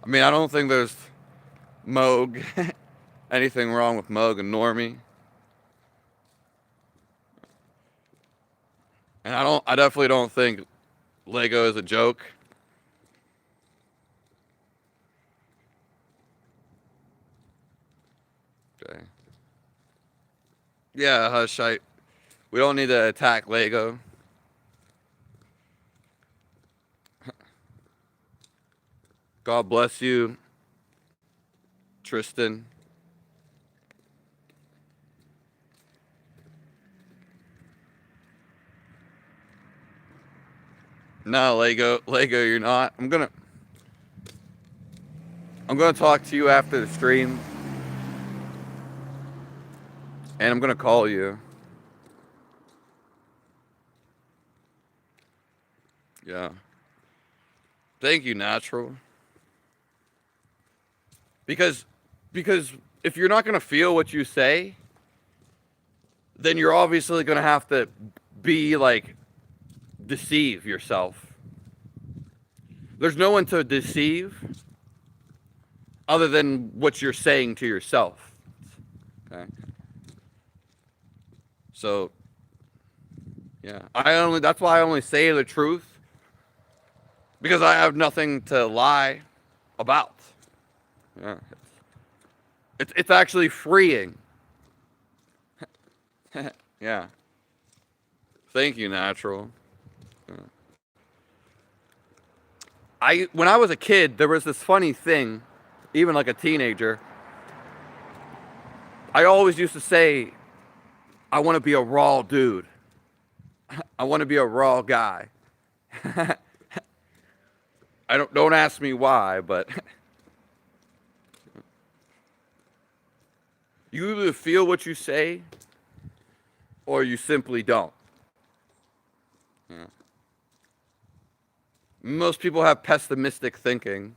I mean, I don't think there's Moog, anything wrong with Moog and Normie. And I definitely don't think Lego is a joke. Okay. Yeah, Hush, we don't need to attack Lego. God bless you, Tristan. No, Lego, you're not. I'm going to talk to you after the stream. And I'm going to call you. Yeah. Thank you, Natural. Because if you're not going to feel what you say, then you're obviously going to have to be like deceive yourself. There's no one to deceive other than what you're saying to yourself. Okay? So yeah, that's why I only say the truth, because I have nothing to lie about. Yeah. It's actually freeing. Yeah. Thank you, Natural. When I was a kid, there was this funny thing, even like a teenager. I always used to say, I want to be a raw dude. I want to be a raw guy. Don't ask me why, but you either feel what you say or you simply don't. Yeah. Most people have pessimistic thinking.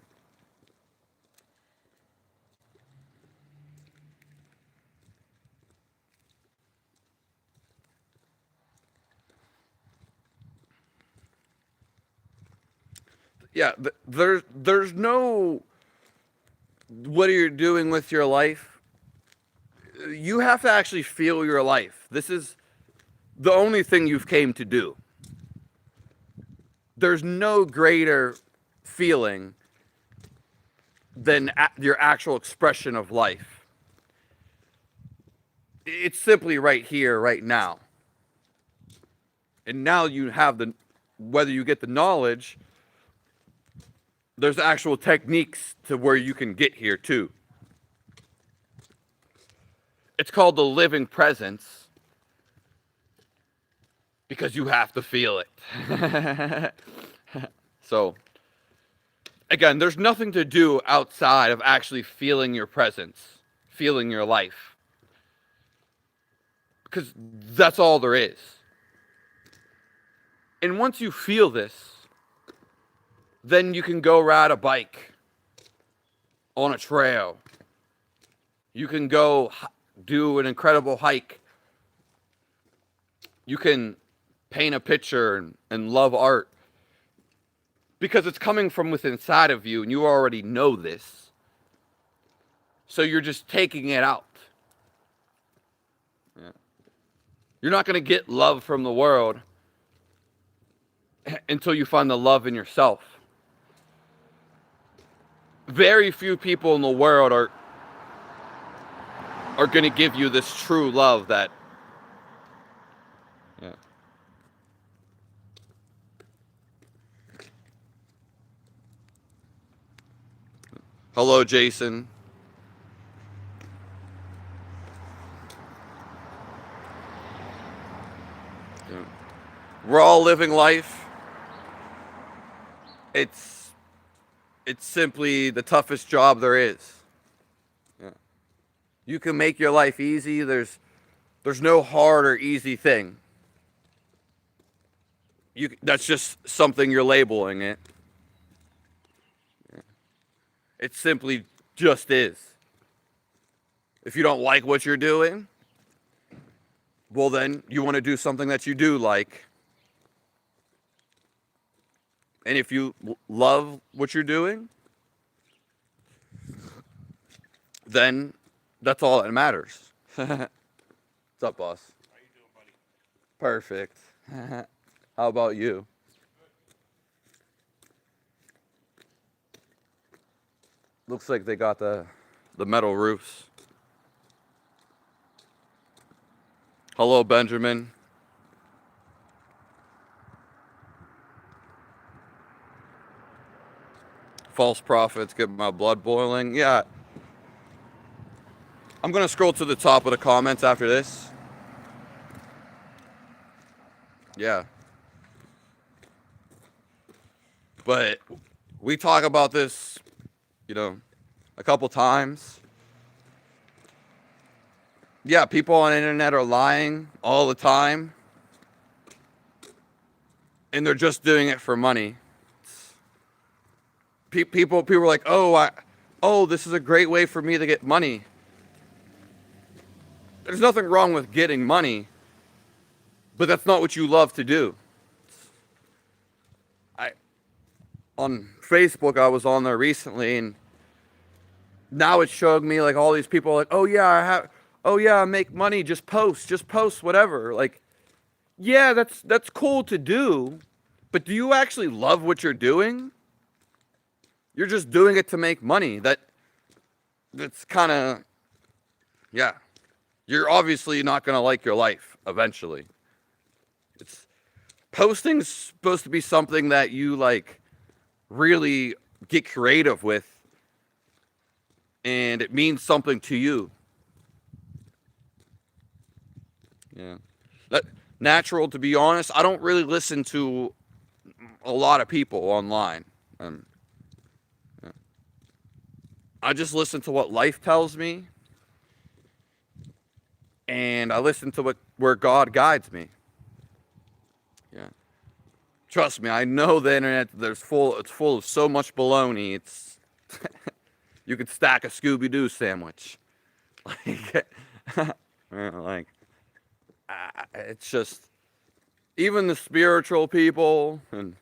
Yeah, there's no what are you doing with your life? You have to actually feel your life. This is the only thing you've came to do. There's no greater feeling than your actual expression of life. It's simply right here, right now. And now you have whether you get the knowledge, there's actual techniques to where you can get here too. It's called the living presence because you have to feel it. So, again, there's nothing to do outside of actually feeling your presence, feeling your life. Because that's all there is. And once you feel this, then you can go ride a bike on a trail. You can go do an incredible hike. You can paint a picture and love art. Because it's coming from within inside of you and you already know this. So you're just taking it out. Yeah. You're not going to get love from the world until you find the love in yourself. Very few people in the world are going to give you this true love that. Yeah. Hello, Jason. Yeah. We're all living life. It's simply the toughest job there is. Yeah. You can make your life easy. There's no hard or easy thing. That's just something you're labeling it. Yeah. It simply just is. If you don't like what you're doing, well then you want to do something that you do like. And if you love what you're doing, then that's all that matters. What's up, boss? How you doing, buddy? Perfect. How about you? Looks like they got the metal roofs. Hello, Benjamin. False prophets get my blood boiling. Yeah. I'm going to scroll to the top of the comments after this. Yeah. But we talk about this, a couple times. Yeah, people on the internet are lying all the time, and they're just doing it for money. People are like, oh, this is a great way for me to get money. There's nothing wrong with getting money, but that's not what you love to do. On Facebook, I was on there recently, and now it's showing me like all these people like, oh yeah, make money, just post, whatever. Like, yeah, that's cool to do, but do you actually love what you're doing? You're just doing it to make money. That's kind of, yeah. You're obviously not gonna like your life eventually. Posting's supposed to be something that you like really get creative with, and it means something to you. Yeah. That natural, to be honest. I don't really listen to a lot of people online. Yeah. I just listen to what life tells me, and I listen to where God guides me. Yeah. Trust me, I know the internet. It's full of so much baloney. It's you could stack a Scooby-Doo sandwich. Like, it's just, even the spiritual people, and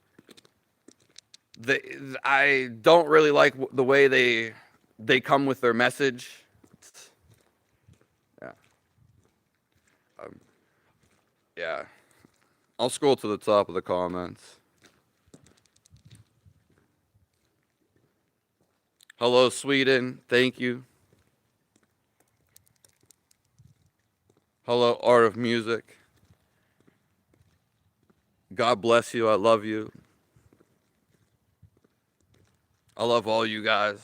I don't really like the way they come with their message. Yeah. Yeah. I'll scroll to the top of the comments. Hello, Sweden. Thank you. Hello, Art of Music. God bless you. I love you. I love all you guys.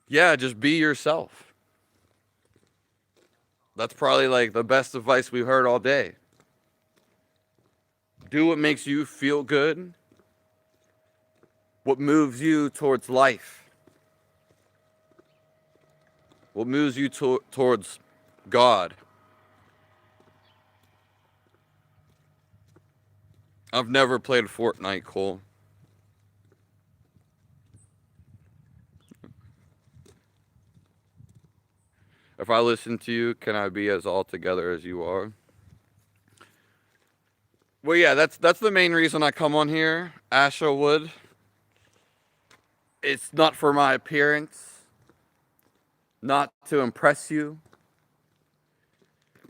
Yeah, just be yourself. That's probably like the best advice we've heard all day. Do what makes you feel good. What moves you towards life. What moves you towards God. I've never played Fortnite, Cole. If I listen to you, can I be as altogether as you are? Well, yeah, that's the main reason I come on here, Asherwood. It's not for my appearance, not to impress you,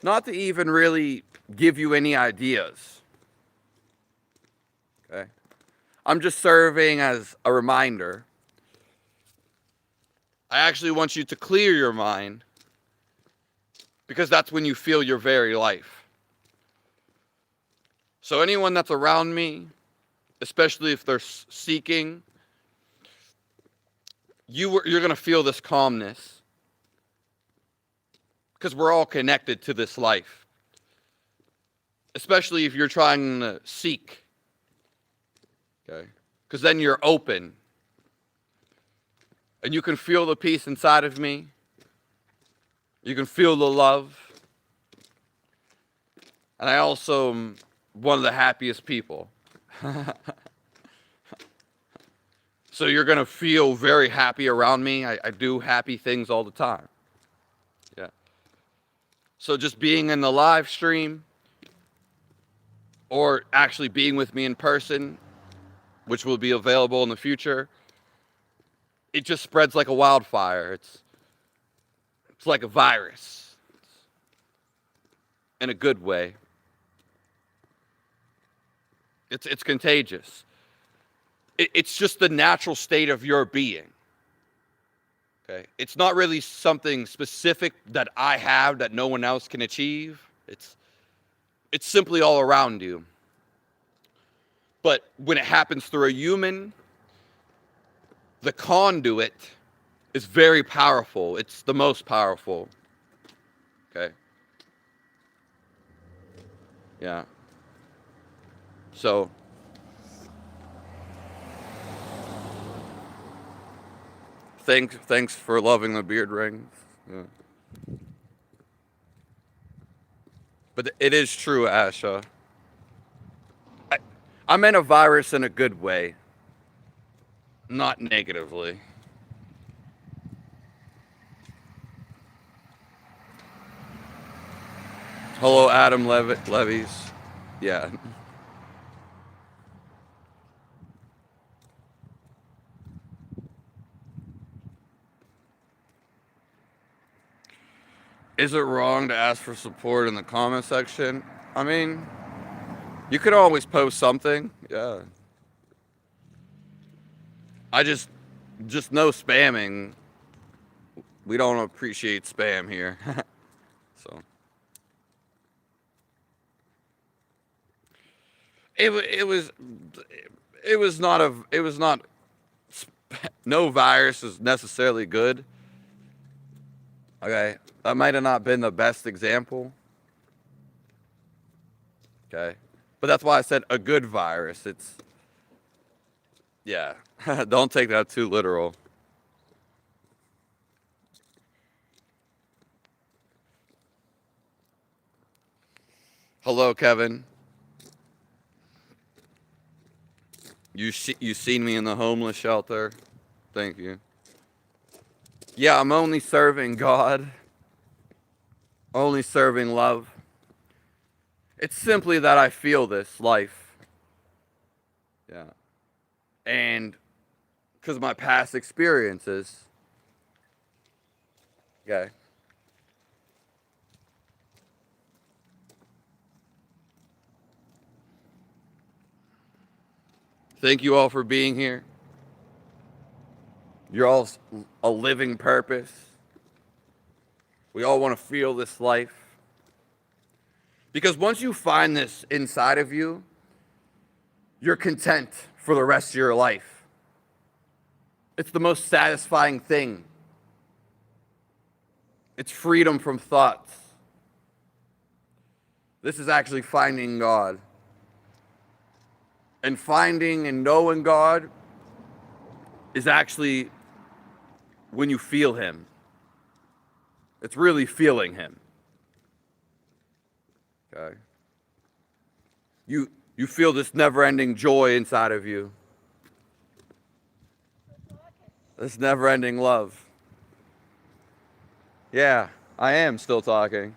not to even really give you any ideas. Okay? I'm just serving as a reminder. I actually want you to clear your mind, because that's when you feel your very life. So anyone that's around me, especially if they're seeking, you're going to feel this calmness, because we're all connected to this life. Especially if you're trying to seek. Okay? Because then you're open. And you can feel the peace inside of me. You can feel the love. And I also am one of the happiest people. So you're going to feel very happy around me. I do happy things all the time. Yeah. So just being in the live stream, or actually being with me in person, which will be available in the future, it just spreads like a wildfire. It's like a virus. In a good way. It's contagious. It's just the natural state of your being. Okay? It's not really something specific that I have that no one else can achieve. It's simply all around you. But when it happens through a human, the conduit is very powerful. It's the most powerful. Okay? Yeah. So, Thanks for loving the beard rings. Yeah. But it is true, Asha. I, I meant a virus in a good way, not negatively. Hello, Adam Levies. Yeah. Is it wrong to ask for support in the comment section? I mean, you could always post something. Yeah. I just no spamming. We don't appreciate spam here. So it was it was not no virus is necessarily good. Okay, that might have not been the best example. Okay, but that's why I said a good virus. It's yeah. Don't take that too literal. Hello, Kevin. You seen me in the homeless shelter? Thank you. Yeah, I'm only serving God. Only serving love. It's simply that I feel this life. Yeah. And because of my past experiences. Okay. Thank you all for being here. You're all a living purpose. We all want to feel this life. Because once you find this inside of you, you're content for the rest of your life. It's the most satisfying thing. It's freedom from thoughts. This is actually finding God. And finding and knowing God is actually when you feel Him. It's really feeling Him. Okay? You feel this never-ending joy inside of you. This never-ending love. Yeah, I am still talking.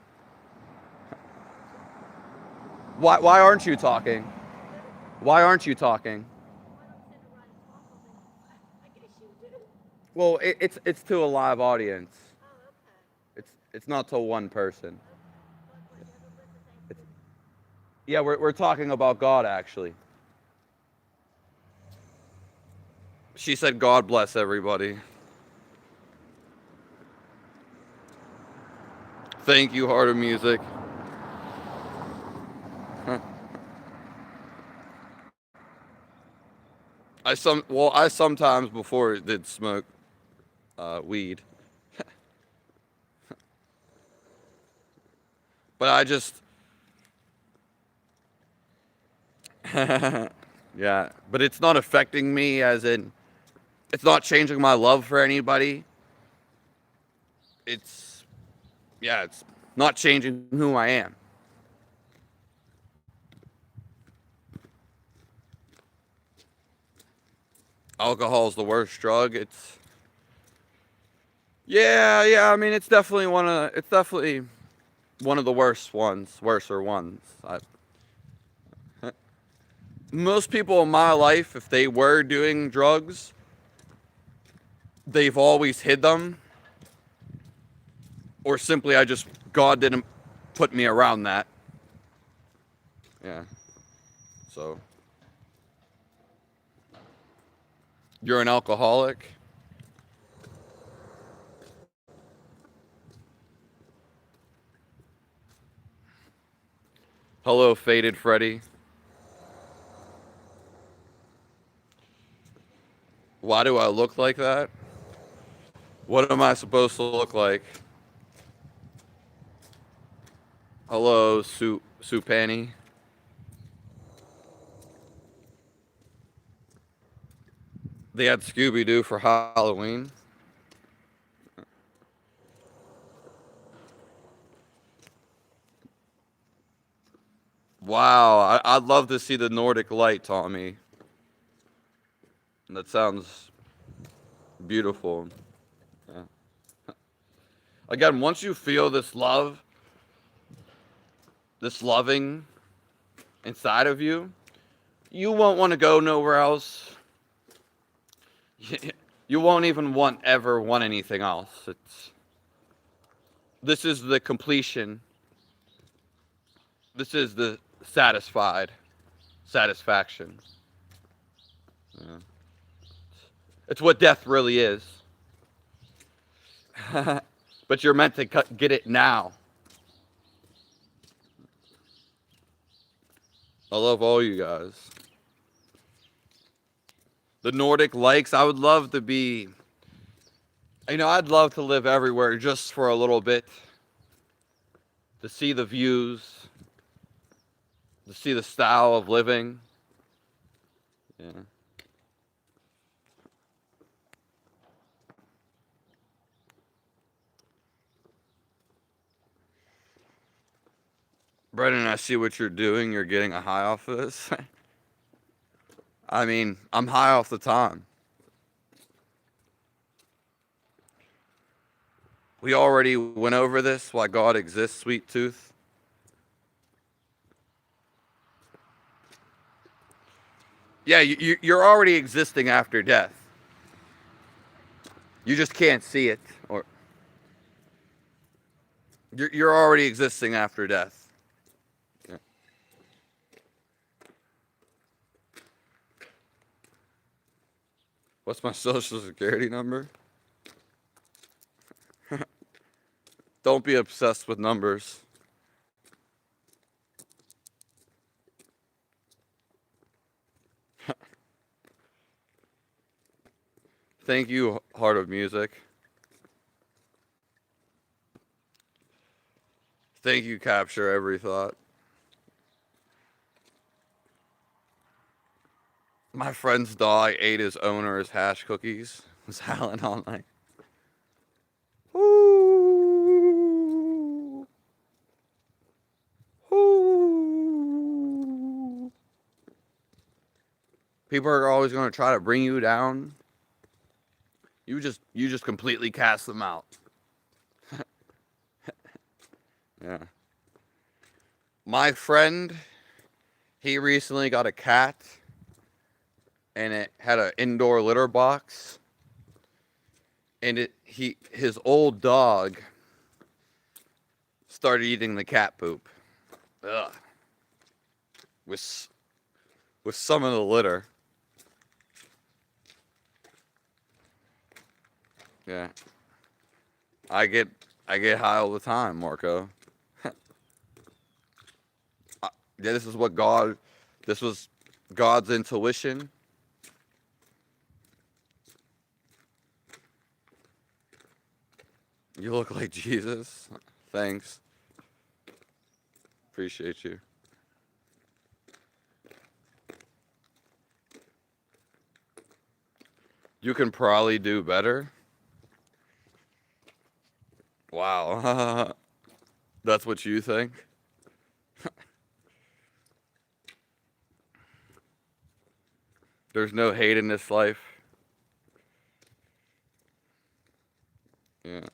Why aren't you talking? Why aren't you talking? Well, it's to a live audience. It's not to one person. It's, yeah, we're talking about God actually. She said, "God bless everybody." Thank you, Heart of Music. I sometimes before did smoke weed, but I just yeah, but it's not affecting me as in it's not changing my love for anybody. It's yeah, it's not changing who I am. Alcohol's the worst drug. Yeah. I mean, it's definitely one of the worser ones. Most people in my life, if they were doing drugs, they've always hid them, or simply God didn't put me around that. Yeah. So you're an alcoholic. Hello, Faded Freddy. Why do I look like that? What am I supposed to look like? Hello, Supani. They had Scooby Doo for Halloween. Wow, I'd love to see the Nordic light, Tommy. That sounds beautiful. Yeah. Again, once you feel this love, this loving inside of you, you won't want to go nowhere else. You won't even ever want anything else. This is the completion. This is the satisfaction. Yeah. It's what death really is. But you're meant to get it now. I love all you guys. The Nordic likes, I would love to be, I'd love to live everywhere just for a little bit. To see the views, to see the style of living. Yeah. Brendan, I see what you're doing. You're getting a high off of this. I'm high off the time. We already went over this, why God exists, sweet tooth. Yeah, you're already existing after death. You just can't see it, or you're already existing after death. Yeah. What's my social security number? Don't be obsessed with numbers. Thank you, Heart of Music. Thank you, Capture Every Thought. My friend's dog ate his owner's hash cookies. Was howling all night. Ooh. Ooh. People are always going to try to bring you down. You just completely cast them out. Yeah. My friend, he recently got a cat, and it had an indoor litter box, and his old dog started eating the cat poop. Ugh. With some of the litter. Yeah. I get high all the time, Marco. Yeah, this was God's intuition. You look like Jesus. Thanks. Appreciate you. You can probably do better. Wow. That's what you think? There's no hate in this life. Yeah.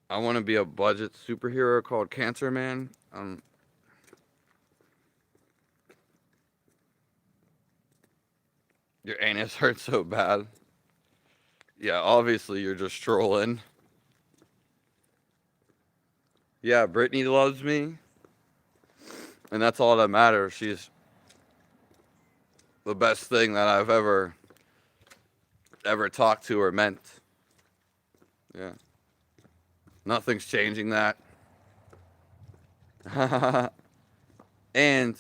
I want to be a budget superhero called Cancer Man. Your anus hurts so bad. Yeah, obviously you're just trolling. Yeah, Brittany loves me. And that's all that matters. She's the best thing that I've ever talked to or meant. Yeah. Nothing's changing that. And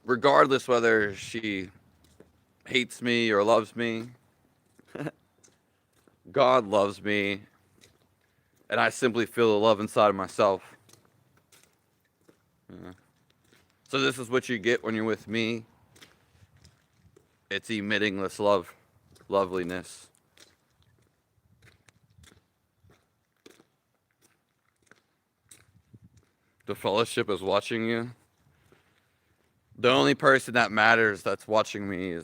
regardless whether she hates me or loves me, God loves me, and I simply feel the love inside of myself. Yeah. So this is what you get when you're with me. It's emitting this loveliness. The fellowship is watching you. The only person that matters that's watching me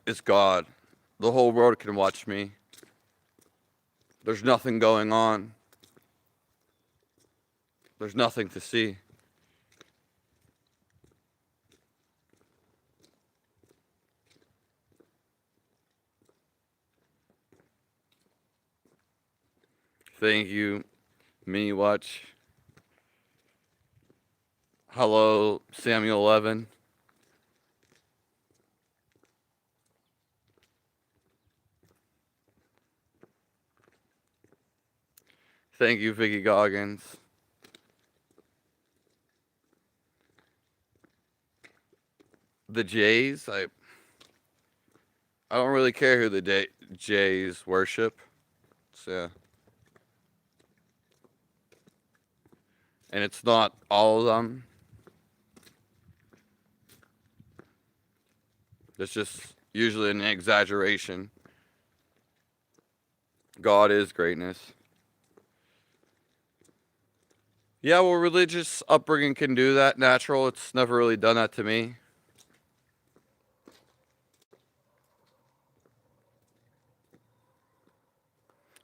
is God. The whole world can watch me. There's nothing going on. There's nothing to see. Thank you, Mini Watch. Hello, Samuel 11. Thank you, Vicky Goggins. The Jays, I don't really care who the Jays worship. So, yeah. And it's not all of them. It's just usually an exaggeration. God is greatness. Yeah, well, religious upbringing can do that. Natural, it's never really done that to me.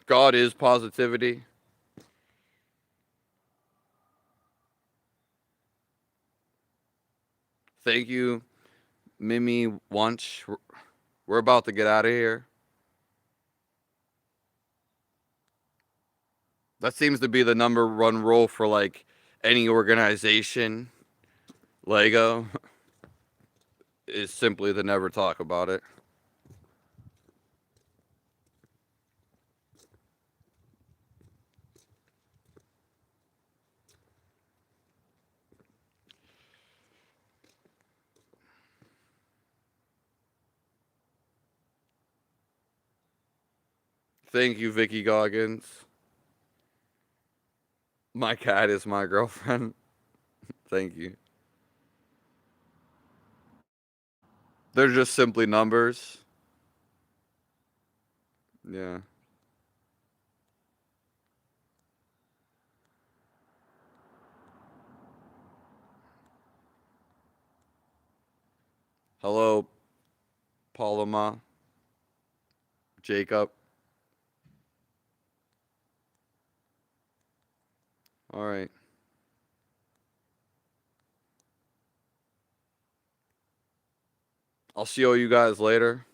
God is positivity. Thank you, Mimi Wunsch. We're about to get out of here. That seems to be the number one rule for like any organization. Lego is simply to never talk about it. Thank you, Vicky Goggins. My cat is my girlfriend. Thank you. They're just simply numbers. Yeah. Hello, Paloma. Jacob. All right. I'll see all you guys later.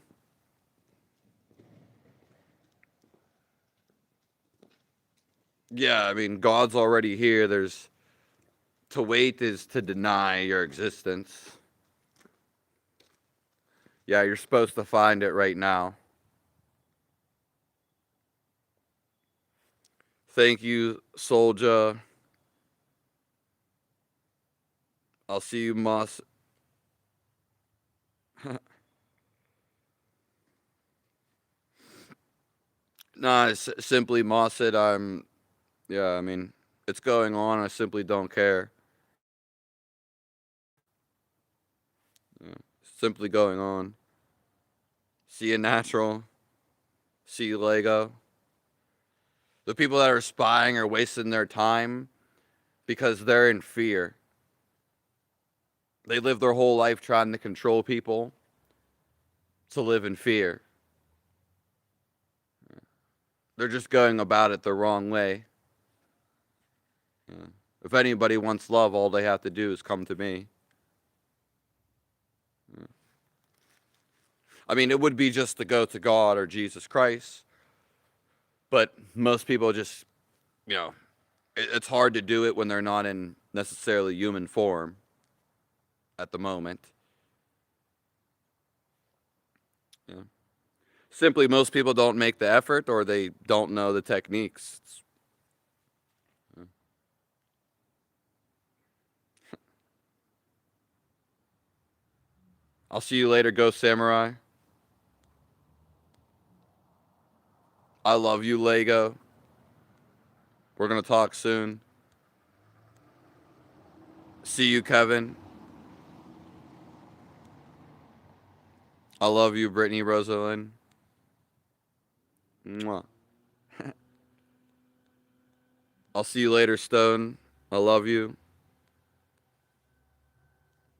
Yeah, I mean, God's already here. There's to wait is to deny your existence. Yeah, you're supposed to find it right now. Thank you, Soldier. I'll see you, Moss. Nah, it's simply Moss said yeah, I mean, it's going on. I simply don't care. Yeah, simply going on. See you, Natural. See you, Lego. The people that are spying are wasting their time because they're in fear. They live their whole life trying to control people to live in fear. They're just going about it the wrong way. Yeah. If anybody wants love, all they have to do is come to me. Yeah. I mean, it would be just to go to God or Jesus Christ. But most people just, it's hard to do it when they're not in necessarily human form at the moment. Yeah. Simply, most people don't make the effort or they don't know the techniques. Yeah. I'll see you later, Ghost Samurai. I love you, Lego. We're going to talk soon. See you, Kevin. I love you, Brittany Rosalind. Mwah. I'll see you later, Stone. I love you.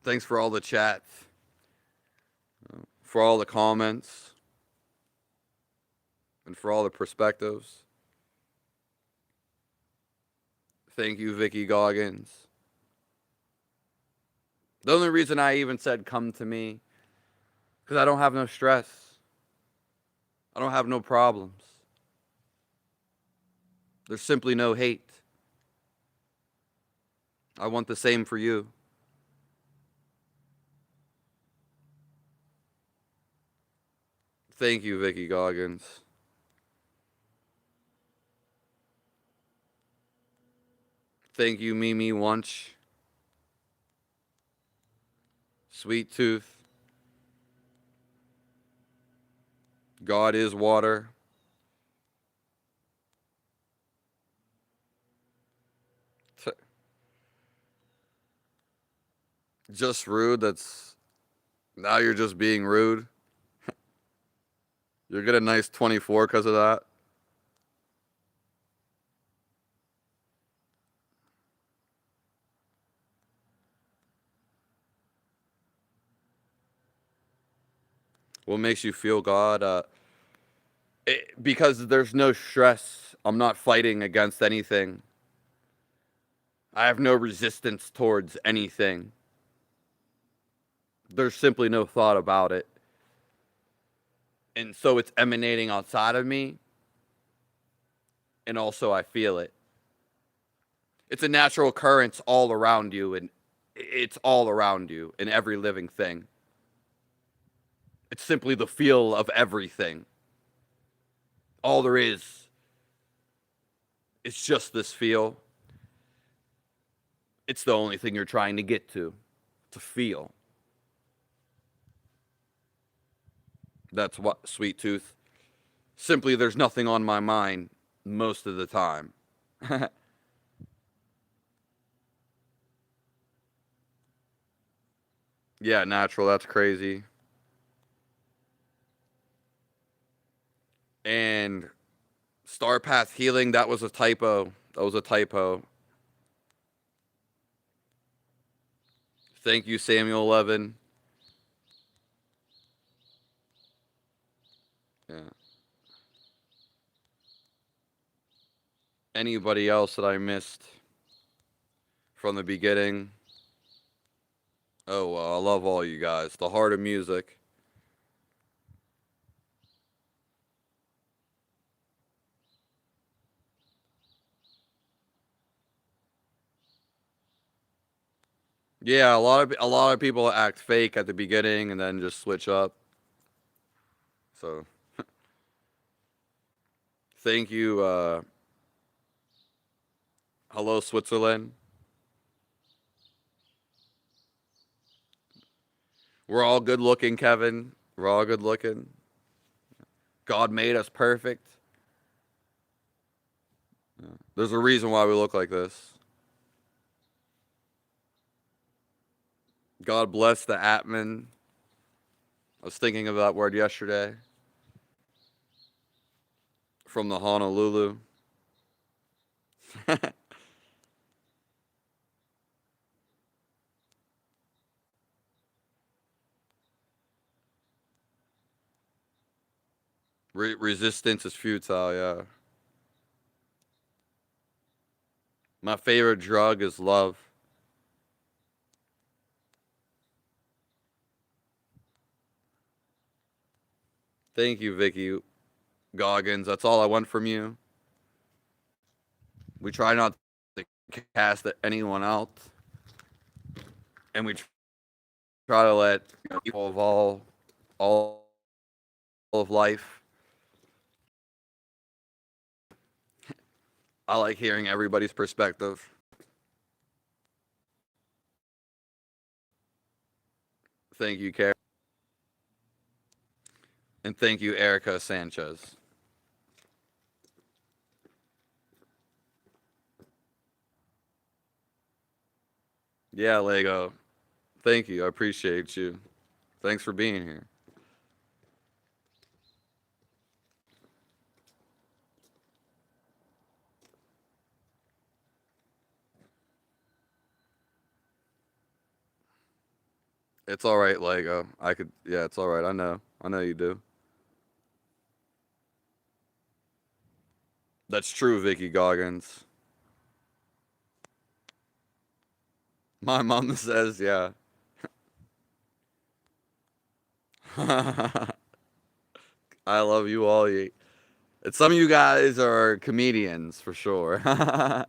Thanks for all the chats, for all the comments, and for all the perspectives. Thank you, Vicky Goggins. The only reason I even said come to me, because I don't have no stress. I don't have no problems. There's simply no hate. I want the same for you. Thank you, Vicky Goggins. Thank you, Mimi Wunsch. Sweet Tooth. God is water. Just rude. Now you're just being rude. You'll get a nice 24 because of that. What makes you feel God? Because there's no stress. I'm not fighting against anything. I have no resistance towards anything. There's simply no thought about it. And so it's emanating outside of me. And also I feel it. It's a natural occurrence all around you, and it's all around you in every living thing. It's simply the feel of everything. All there is just this feel. It's the only thing you're trying to get to feel. That's what, Sweet Tooth. Simply, there's nothing on my mind most of the time. Yeah, natural, that's crazy. And Star Path Healing, that was a typo. That was a typo. Thank you, Samuel Levin. Yeah. Anybody else that I missed from the beginning? Oh, I love all you guys. The Heart of Music. Yeah, a lot of people act fake at the beginning and then just switch up. So, thank you. Hello, Switzerland. We're all good looking, Kevin. We're all good looking. God made us perfect. There's a reason why we look like this. God bless the Atman. I was thinking of that word yesterday. From the Honolulu. Resistance is futile, yeah. My favorite drug is love. Thank you, Vicky Goggins. That's all I want from you. We try not to cast at anyone else. And we try to let people of all of life. I like hearing everybody's perspective. Thank you, Karen. And thank you, Erica Sanchez. Yeah, Lego. Thank you. I appreciate you. Thanks for being here. It's all right, Lego. I could. Yeah, it's all right. I know. I know you do. That's true, Vicky Goggins. My mom says, yeah. I love you all. And some of you guys are comedians for sure. I'll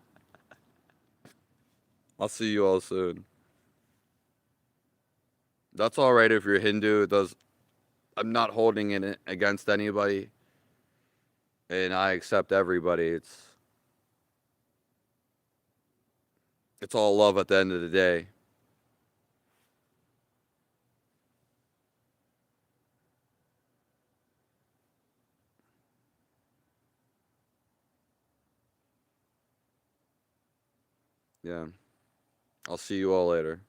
see you all soon. That's all right if you're Hindu. It does. I'm not holding it against anybody, and I accept everybody. It's all love at the end of the day. Yeah. I'll see you all later.